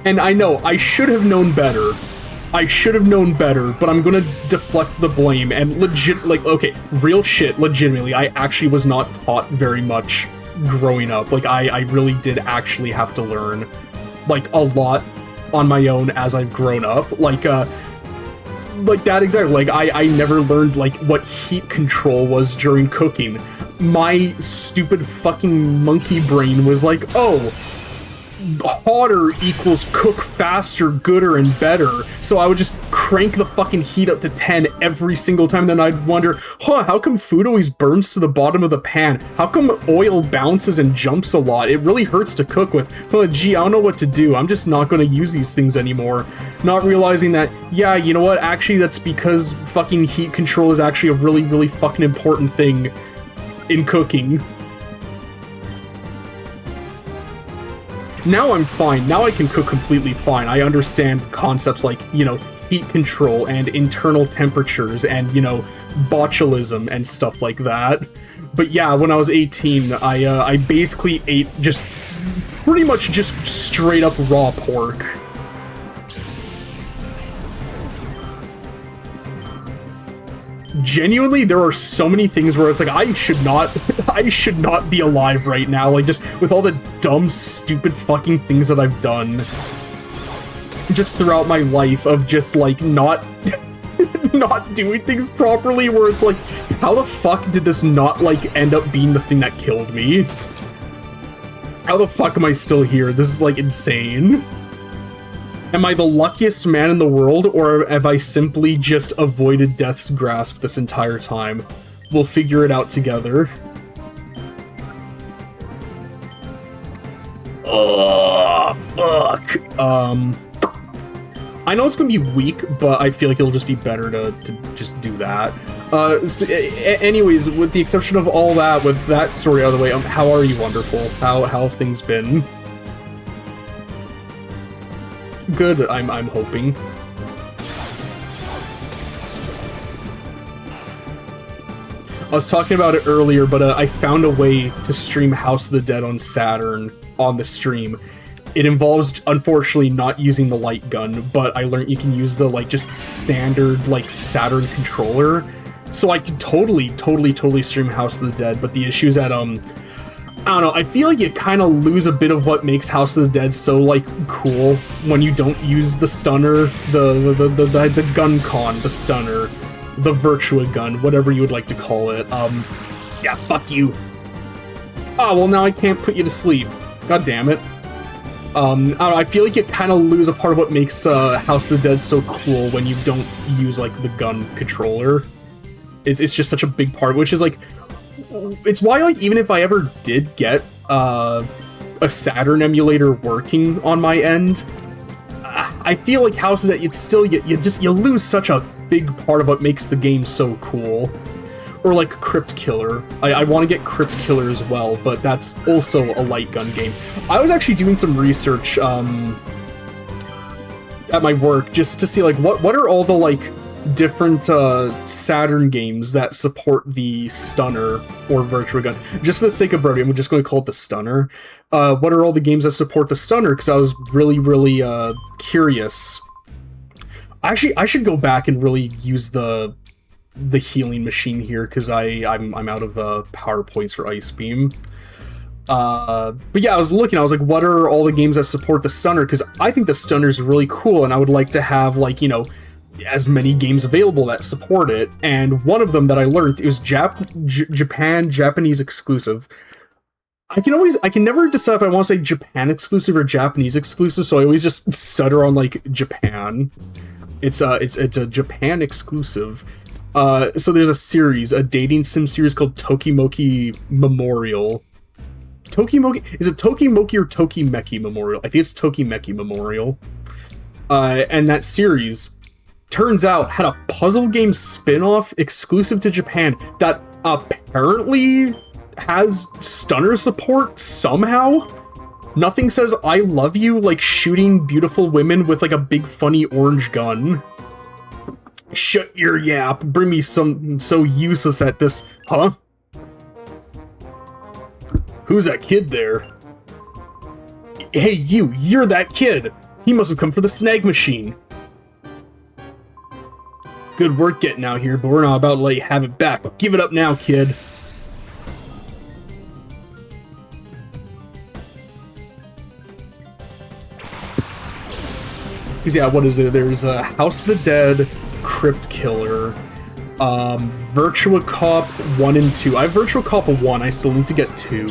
And I know, I should have known better. I should have known better, but I'm gonna deflect the blame, and like, okay, real shit, legitimately, I actually was not taught very much growing up. Like, I really did actually have to learn, like, a lot on my own as I've grown up. Like that exactly, like, I never learned, like, what heat control was during cooking. My stupid fucking monkey brain was like, oh, hotter equals cook faster, gooder, and better. So I would just crank the fucking heat up to 10 every single time. Then I'd wonder, huh, how come food always burns to the bottom of the pan? How come oil bounces and jumps a lot? It really hurts to cook with. Huh, gee, I don't know what to do. I'm just not going to use these things anymore. Not realizing that, yeah, you know what? Actually, that's because fucking heat control is actually a really, really fucking important thing in cooking. Now I'm fine. Now I can cook completely fine. I understand concepts like, you know, heat control and internal temperatures and, you know, botulism and stuff like that. But yeah, when I was 18, I basically ate just pretty much just straight up raw pork. Genuinely, there are so many things where it's like, I should not be alive right now, like, just with all the dumb, stupid fucking things that I've done just throughout my life of just, like, not doing things properly, where it's like, how the fuck did this not, like, end up being the thing that killed me? How the fuck am I still here? This is, like, insane. Am I the luckiest man in the world, or have I simply just avoided death's grasp this entire time? We'll figure it out together. Oh, fuck. I know it's gonna be weak, but I feel like it'll just be better to just do that. Anyways, with the exception of all that, with that story out of the way, how are you, Wonderful? How have things been? Good, I'm hoping. I was talking about it earlier, but I found a way to stream House of the Dead on Saturn on the stream. It involves, unfortunately, not using the light gun, but I learned you can use the, like, just standard, like, Saturn controller. So I could totally stream House of the Dead, but the issue is that, I don't know, I feel like you kind of lose a bit of what makes House of the Dead so, like, cool when you don't use the stunner, the gun con, the stunner, the Virtua gun, whatever you would like to call it. Yeah, fuck you. Oh, well, now I can't put you to sleep. God damn it. I don't know, I feel like you kind of lose a part of what makes House of the Dead so cool when you don't use, like, the gun controller. It's just such a big part, which is, like, it's why, like, even if I ever did get a Saturn emulator working on my end, I feel like House of the Dead, it's still, you lose such a big part of what makes the game so cool. Or like Crypt Killer. I want to get Crypt Killer as well, but that's also a light gun game. I was actually doing some research at my work just to see like what are all the like different Saturn games that support the stunner or Virtua gun. Just for the sake of brevity, I'm just going to call it the stunner. What are all the games that support the stunner? Because I was really curious. Actually, I should go back and really use the healing machine here because I'm out of power points for Ice Beam. But yeah, I was looking, I was like, what are all the games that support the stunner? Because I think the stunner is really cool, and I would like to have, like, you know, as many games available that support it. And one of them that I learned, it was Japanese exclusive. I can never decide if I want to say Japan exclusive or Japanese exclusive, so I always just stutter on, like, Japan. It's a Japan exclusive. So there's a series, a dating sim series called Tokimoki Memorial. Is it Tokimoki or Tokimeki Memorial? I think it's Tokimeki Memorial. And that series, turns out, had a puzzle game spin-off exclusive to Japan that apparently has stunner support somehow. Nothing says I love you like shooting beautiful women with like a big funny orange gun. Shut your yap. Bring me some so useless at this. Huh? Who's that kid there? Hey, you're that kid. He must have come for the snag machine. Good work getting out here, but we're not about to let you have it back. Give it up now, kid. Because yeah, what is it? There's House of the Dead, Crypt Killer, Virtua Cop 1 and 2. I have Virtua Cop 1, I still need to get 2.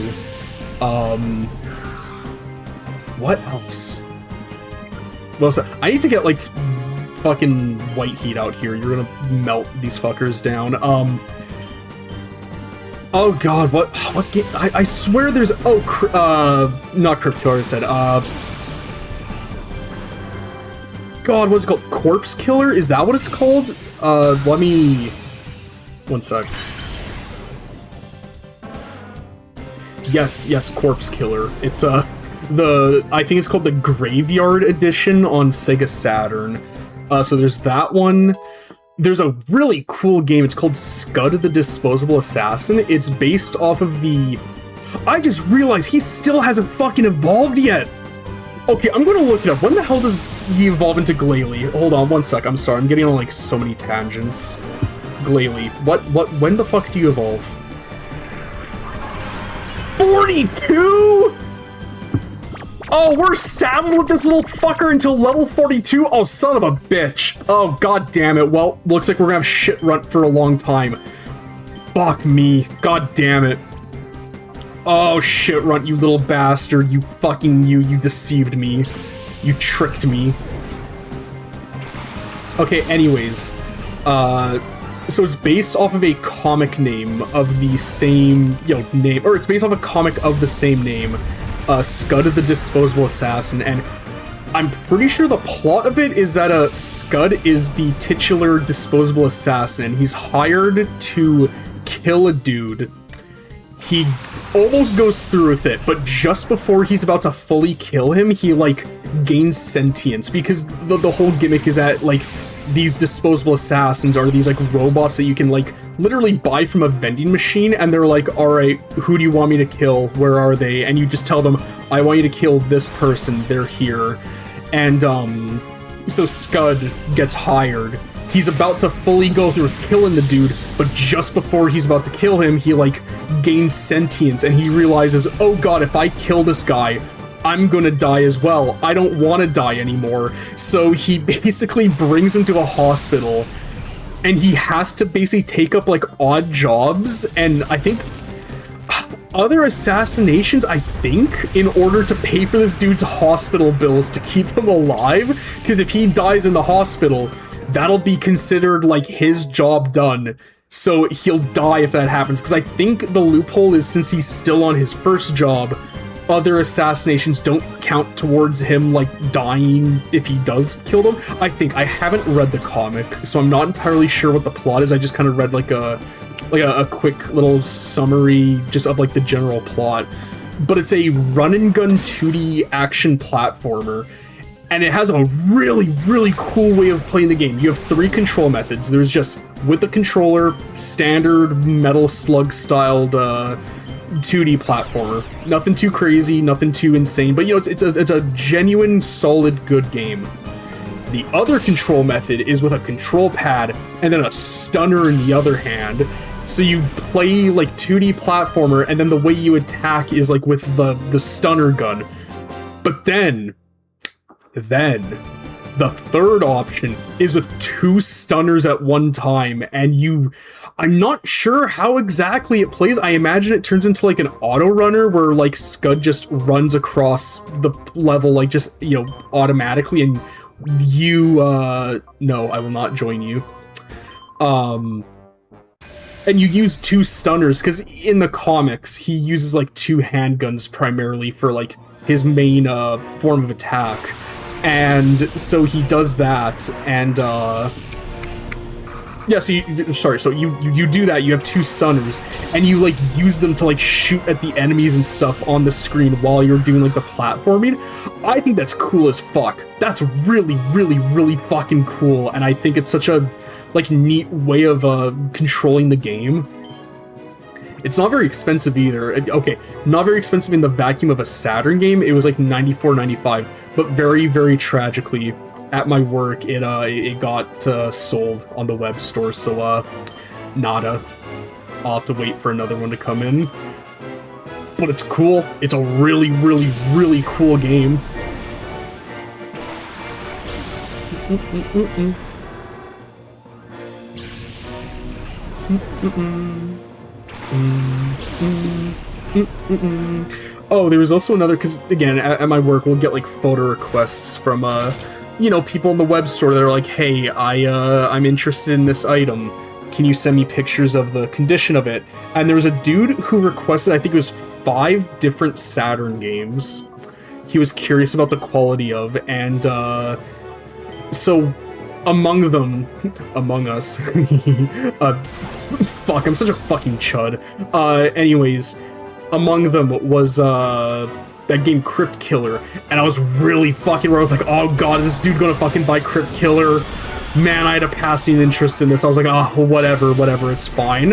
What else? Well, so I need to get, like, fucking white heat out here. You're gonna melt these fuckers down. Oh god, what game? I swear there's, not Crypt Killer, I said, God, what's it called? Corpse Killer? Is that what it's called? Let me... One sec. Yes, Corpse Killer. It's, I think it's called the Graveyard Edition on Sega Saturn. So there's that one. There's a really cool game. It's called Scud the Disposable Assassin. It's based off of the... I just realized he still hasn't fucking evolved yet! Okay, I'm gonna look it up. When the hell does he evolve into Gale? Hold on, one sec. I'm sorry. I'm getting on, like, so many tangents. Gale. When the fuck do you evolve? 42?! Oh, we're saddled with this little fucker until level 42? Oh, son of a bitch. Oh, god damn it. Well, looks like we're gonna have shit run for a long time. Fuck me. God damn it. Oh, shit, Runt, you little bastard. You fucking you deceived me. You tricked me. Okay, anyways, so it's based off of a comic name of the same, name, or it's based off a comic of the same name, Scud the Disposable Assassin, and I'm pretty sure the plot of it is that Scud is the titular disposable assassin, and he's hired to kill a dude. He almost goes through with it, but just before he's about to fully kill him, he, like, gains sentience, because the whole gimmick is that, like, these disposable assassins are these, like, robots that you can, like, literally buy from a vending machine, and they're like, alright, who do you want me to kill? Where are they? And you just tell them, I want you to kill this person, they're here. And, so Scud gets hired. He's about to fully go through killing the dude, but just before he's about to kill him, he, like, gains sentience, and he realizes, oh god, if I kill this guy, I'm gonna die as well. I don't want to die anymore. So he basically brings him to a hospital, and he has to basically take up, like, odd jobs, and I think other assassinations, I think, in order to pay for this dude's hospital bills to keep him alive, because if he dies in the hospital, that'll be considered, like, his job done. So he'll die if that happens, because I think the loophole is, since he's still on his first job, other assassinations don't count towards him, like, dying if he does kill them. I think. I haven't read the comic, so I'm not entirely sure what the plot is. I just kind of read, like a quick little summary just of, like, the general plot. But it's a run-and-gun 2D action platformer, and it has a really, really cool way of playing the game. You have 3 control methods. There's just, with the controller, standard Metal Slug-styled 2D platformer. Nothing too crazy, nothing too insane, but, it's a genuine, solid, good game. The other control method is with a control pad, and then a stunner in the other hand. So you play, like, 2D platformer, and then the way you attack is, like, with the stunner gun. But then, the third option is with 2 stunners at one time, and I'm not sure how exactly it plays. I imagine it turns into, like, an auto runner where, like, Scud just runs across the level, like, just, automatically, and no, I will not join you. And you use 2 stunners, because in the comics, he uses, like, 2 handguns primarily for, like, his main, form of attack. And so he does that, and, yeah, so you do that, you have 2 stunners, and you, like, use them to, like, shoot at the enemies and stuff on the screen while you're doing, like, the platforming. I think that's cool as fuck. That's really, really, really fucking cool, and I think it's such a, like, neat way of, controlling the game. It's not very expensive either. Okay, not very expensive in the vacuum of a Saturn game. It was, like, $94.95, but very, very tragically, at my work, it got sold on the web store, so, nada. I'll have to wait for another one to come in. But it's cool. It's a really, really, really cool game. Oh, there was also another, because, again, at my work, we'll get, like, photo requests from, people in the web store that are like, hey, I'm interested in this item. Can you send me pictures of the condition of it? And there was a dude who requested, I think it was 5 different Saturn games he was curious about the quality of, and, so, among them, among us, fuck, I'm such a fucking chud. Anyways, among them was, that game Crypt Killer, and I was really fucking where I was like, oh god, is this dude gonna fucking buy Crypt Killer? Man, I had a passing interest in this. I was like, oh, whatever, it's fine.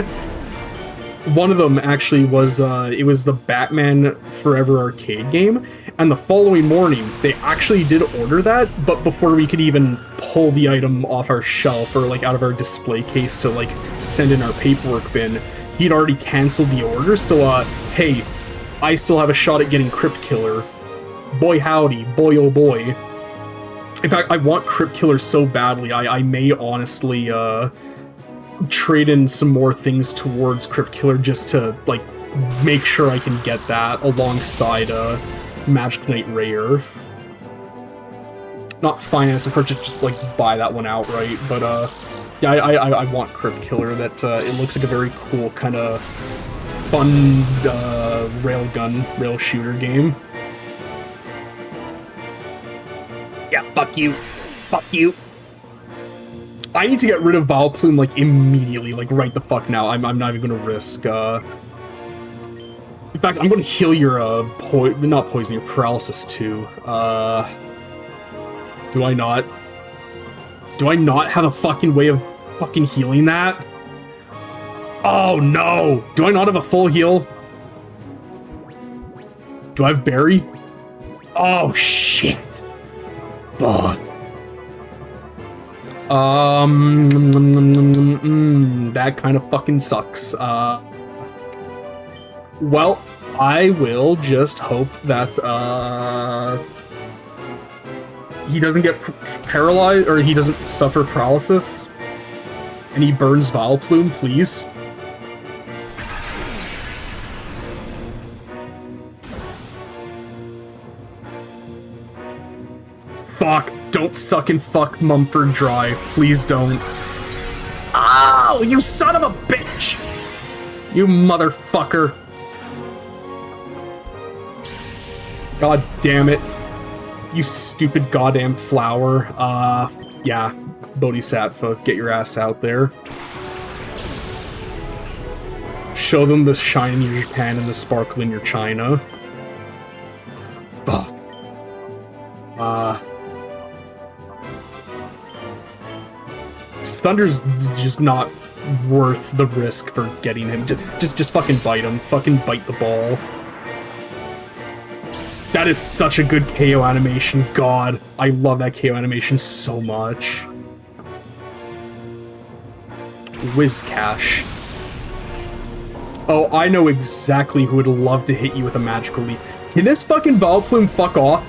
One of them actually was, it was the Batman Forever arcade game, and the following morning, they actually did order that, but before we could even pull the item off our shelf, or, like, out of our display case to, like, send in our paperwork bin, he'd already canceled the order, so, hey, I still have a shot at getting Crypt Killer. Boy howdy, boy oh boy. In fact, I want Crypt Killer so badly, I may honestly, trade in some more things towards Crypt Killer just to, like, make sure I can get that alongside, Magic Knight Ray Earth. not finance and purchase, just like buy that one outright. But yeah, I want Crypt Killer. That it looks like a very cool kind of fun rail shooter game. Yeah, fuck you, fuck you. I need to get rid of Vileplume like immediately, like right the fuck now. I'm not even gonna risk. In fact, I'm gonna heal your not poison, your paralysis too. Do I not? Do I not have a fucking way of fucking healing that? Oh no! Do I not have a full heal? Do I have Berry? Oh shit! Fuck. That kind of fucking sucks. Well, I will just hope that, he doesn't get paralyzed, or he doesn't suffer paralysis, and he burns Vileplume, please. Fuck, don't suck and fuck Mumford dry. Please don't. Oh, you son of a bitch! You motherfucker. God damn it. You stupid goddamn flower. Yeah, Bodhisattva, get your ass out there. Show them the shine in your Japan and the sparkle in your China. Fuck. Thunder's just not worth the risk for getting him. Just fucking bite him. Fucking bite the ball. That is such a good KO animation. God, I love that KO animation so much. Whiscash. Oh, I know exactly who would love to hit you with a magical leaf. Can this fucking Vileplume fuck off?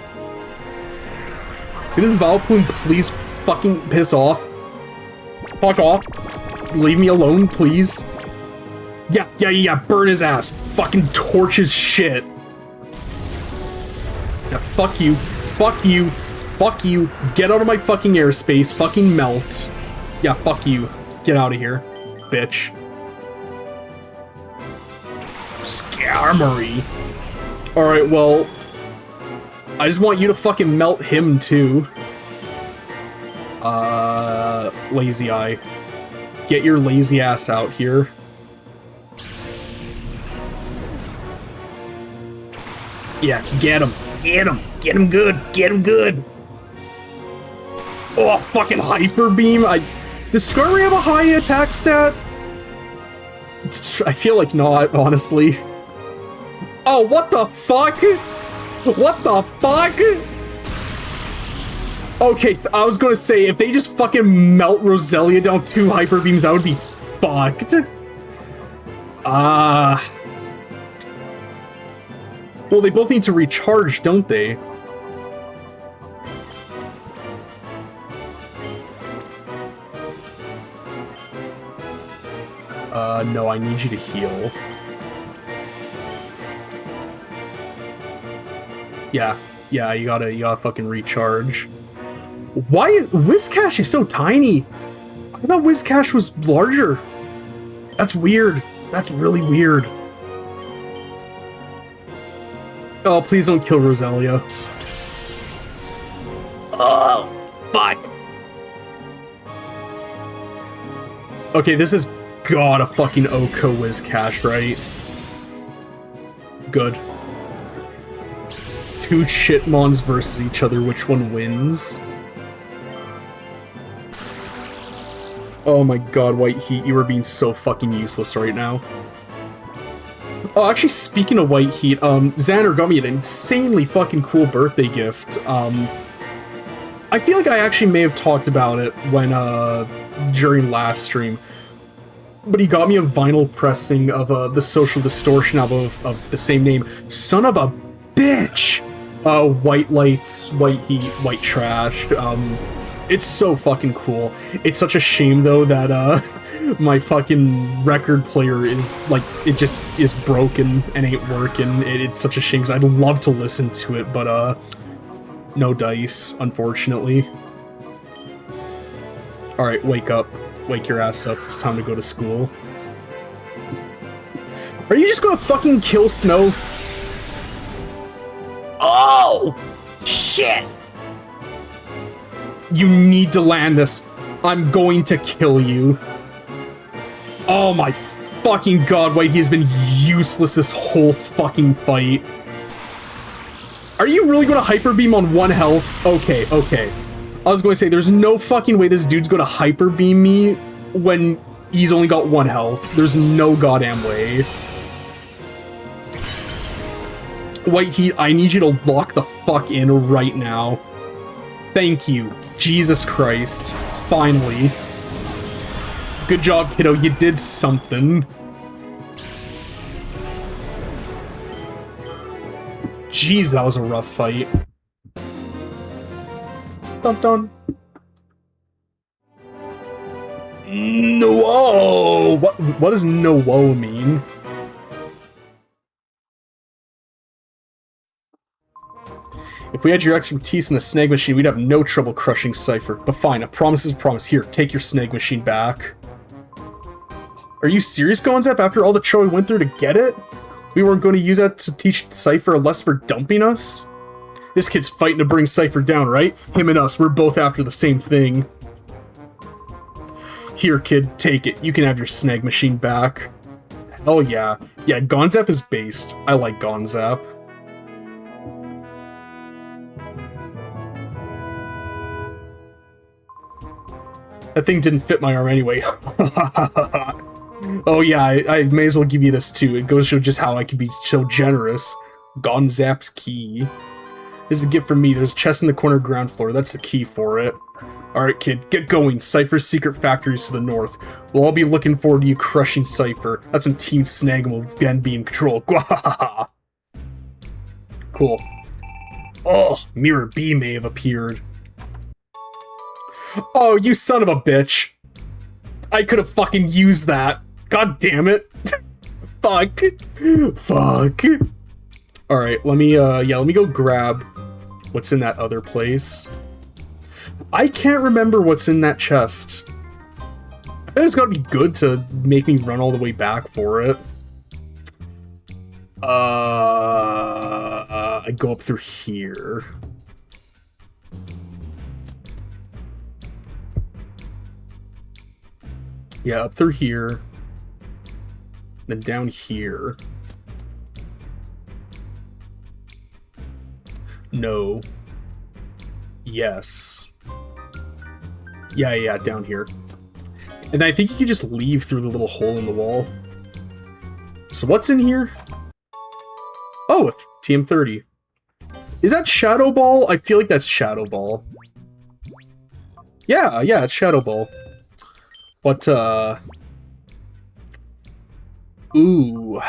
Can this Vileplume please fucking piss off? Fuck off. Leave me alone, please. Yeah, burn his ass. Fucking torch his shit. Yeah, fuck you. Fuck you. Fuck you. Get out of my fucking airspace. Fucking melt. Yeah, fuck you. Get out of here, bitch. Skarmory. Alright, well, I just want you to fucking melt him, too. Lazy Eye. Get your lazy ass out here. Yeah, get him. Get him. Get him good. Get him good. Oh, fucking Hyper Beam. Does Skarmory have a high attack stat? I feel like not, honestly. Oh, what the fuck? What the fuck? Okay, I was gonna say, if they just fucking melt Roselia down 2 Hyper Beams, that would be fucked. Well, they both need to recharge, don't they? No, I need you to heal. Yeah, you gotta fucking recharge. Why Whiscash is so tiny? I thought Whiscash was larger. That's weird. That's really weird. Oh, please don't kill Roselia. Oh, fuck. Okay, this is gotta fucking Oko Whiscash, right? Good. 2 Chitmons versus each other, which one wins? Oh my god, White Heat, you are being so fucking useless right now. Oh, actually, speaking of White Heat, Xander got me an insanely fucking cool birthday gift. I feel like I actually may have talked about it when, during last stream. But he got me a vinyl pressing of, the Social Distortion album of the same name. Son of a bitch! White Lights, White Heat, White Trash, it's so fucking cool. It's such a shame, though, that, my fucking record player is, like, it just is broken and ain't working. It's such a shame, because I'd love to listen to it, but, No dice, unfortunately. Alright, wake up. Wake your ass up. It's time to go to school. Are you just gonna fucking kill Snow? Oh! Shit! You need to land this. I'm going to kill you. Oh my fucking god, White, he's been useless this whole fucking fight. Are you really gonna Hyper Beam on 1 health? Okay, okay. I was going to say, there's no fucking way this dude's gonna Hyper Beam me when he's only got 1 health. There's no goddamn way. White Heat, I need you to lock the fuck in right now. Thank you. Jesus Christ. Finally. Good job, kiddo. You did something. Jeez, that was a rough fight. Dun dun. No. What does no woe mean? If we had your expertise in the snag machine, we'd have no trouble crushing Cypher. But fine, a promise is a promise. Here, take your snag machine back. Are you serious, Gonzap? After all the trouble we went through to get it? We weren't going to use that to teach Cypher a lesson for dumping us? This kid's fighting to bring Cypher down, right? Him and us, we're both after the same thing. Here, kid, take it. You can have your snag machine back. Hell yeah. Yeah, Gonzap is based. I like Gonzap. That thing didn't fit my arm anyway. Oh yeah, I may as well give you this too. It goes to show just how I can be so generous. Gonzap's key. This is a gift from me. There's a chest in the corner ground floor. That's the key for it. Alright kid, get going. Cypher's secret factory is to the north. We'll all be looking forward to you crushing Cypher. That's when Team Snag will again be in control. Cool. Oh, Mirror B may have appeared. Oh, you son of a bitch. I could have fucking used that. God damn it. Fuck. Fuck. Alright, let me go grab what's in that other place. I can't remember what's in that chest. I bet it's gotta be good to make me run all the way back for it. I go up through here. Yeah, up through here. Then down here. No. Yes. Yeah, down here. And I think you can just leave through the little hole in the wall. So what's in here? Oh, TM30. Is that Shadow Ball? I feel like that's Shadow Ball. Yeah, it's Shadow Ball. But, ooh.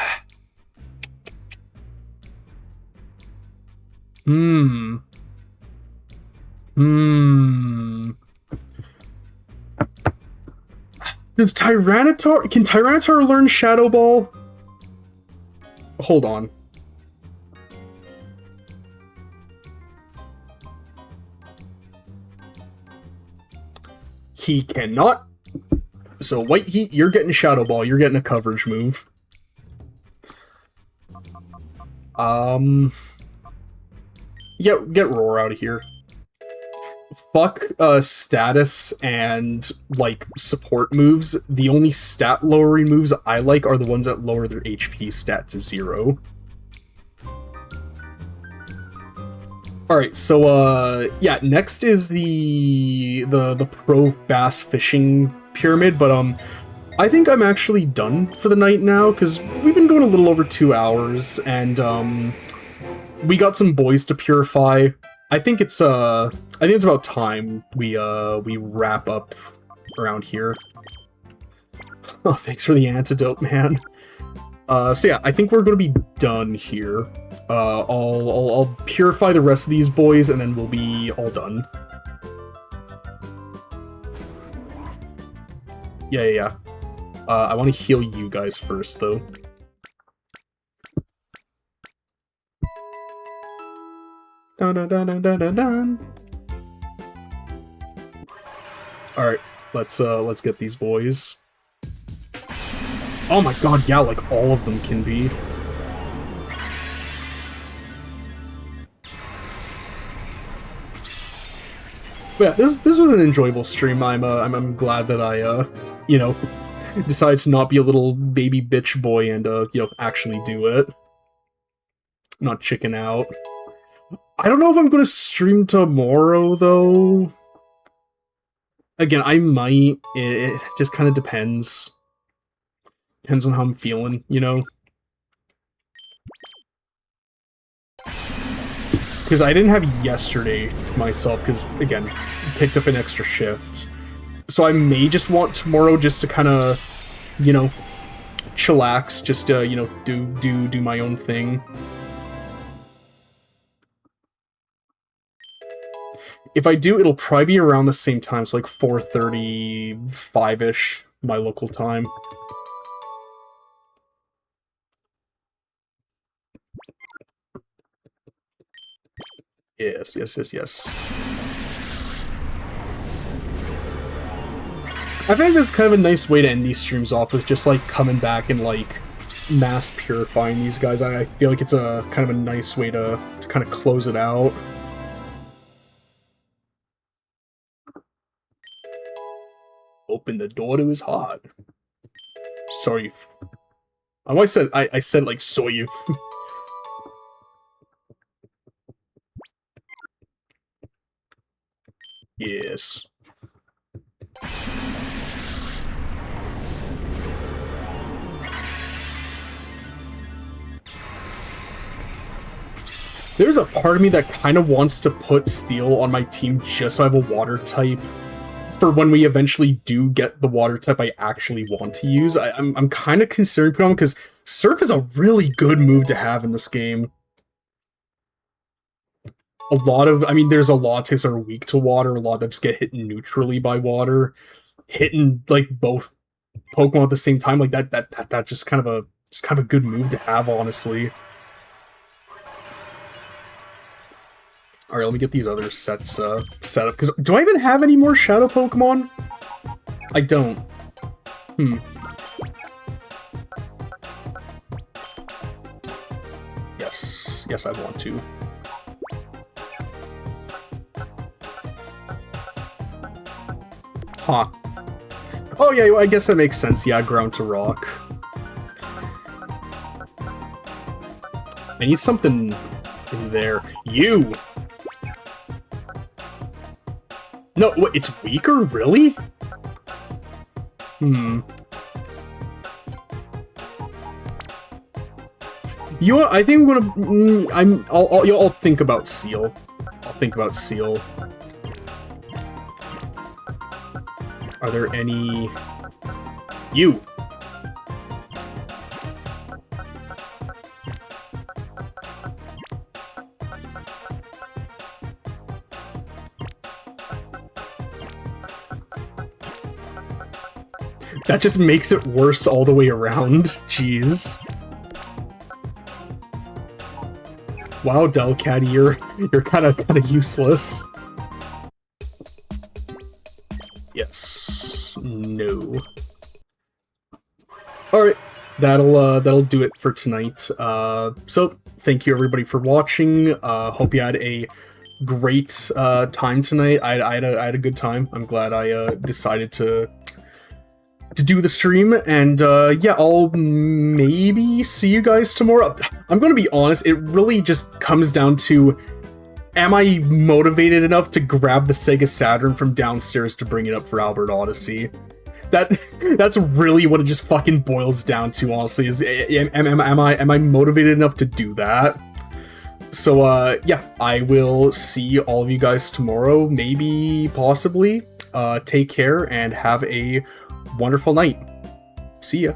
Does Tyranitar... Can Tyranitar learn Shadow Ball? Hold on. He cannot. So, White Heat, you're getting Shadow Ball. You're getting a coverage move. Get Roar out of here. Fuck status and, like, support moves. The only stat lowering moves I like are the ones that lower their HP stat to 0. Alright, so, yeah, next is the pro bass fishing pyramid, but, I think I'm actually done for the night now, because we've been going a little over 2 hours, and, we got some boys to purify. I think it's about time we wrap up around here. Oh, thanks for the antidote, man. So yeah, I think we're gonna be done here. I'll purify the rest of these boys, and then we'll be all done. Yeah. I want to heal you guys first, though. Dun, dun, dun, dun, dun, dun, dun. All right, let's get these boys. Oh my god, yeah, like all of them can be. But yeah, this was an enjoyable stream. I'm glad that I you know, decided to not be a little baby bitch boy and you know, actually do it. Not chicken out. I don't know if I'm gonna stream tomorrow though. Again, I might. It just kind of depends. Depends on how I'm feeling, you know? Because I didn't have yesterday to myself, because, again, picked up an extra shift. So I may just want tomorrow just to kind of, you know, chillax, just to, you know, do my own thing. If I do, it'll probably be around the same time, so like 4:35-ish, my local time. Yes. I think this is kind of a nice way to end these streams off, with just like coming back and like mass purifying these guys. I feel like it's a kind of a nice way to kind of close it out. Open the door to his heart. Sorry. I said like soy. Yes. There's a part of me that kind of wants to put Steel on my team just so I have a water type for when we eventually do get the water type I actually want to use. I'm kind of considering putting on, because Surf is a really good move to have in this game. There's a lot of types that are weak to water, a lot that just get hit neutrally by water. Hitting like both Pokemon at the same time, like that's just kind of a good move to have, honestly. Alright, let me get these other sets set up, because do I even have any more Shadow Pokemon? I don't. Yes, I want to. Huh. Oh yeah, I guess that makes sense, yeah, ground to rock. I need something in there. You! No, what, it's weaker? Really? You know what, I think I'm gonna... I'll think about Seal. I'll think about Seal. Are there any... You! That just makes it worse all the way around. Jeez. Wow, Delcatty, you're kind of useless. Yes. No. Alright, that'll do it for tonight. So, thank you everybody for watching. Hope you had a great time tonight. I had a good time. I'm glad I decided to do the stream, and yeah, I'll maybe see you guys tomorrow. I'm gonna be honest, it really just comes down to, am I motivated enough to grab the Sega Saturn from downstairs to bring it up for Albert Odyssey? That's really what it just fucking boils down to, honestly, is am I motivated enough to do that? So yeah, I will see all of you guys tomorrow, maybe, possibly. Take care and have a wonderful night. See ya.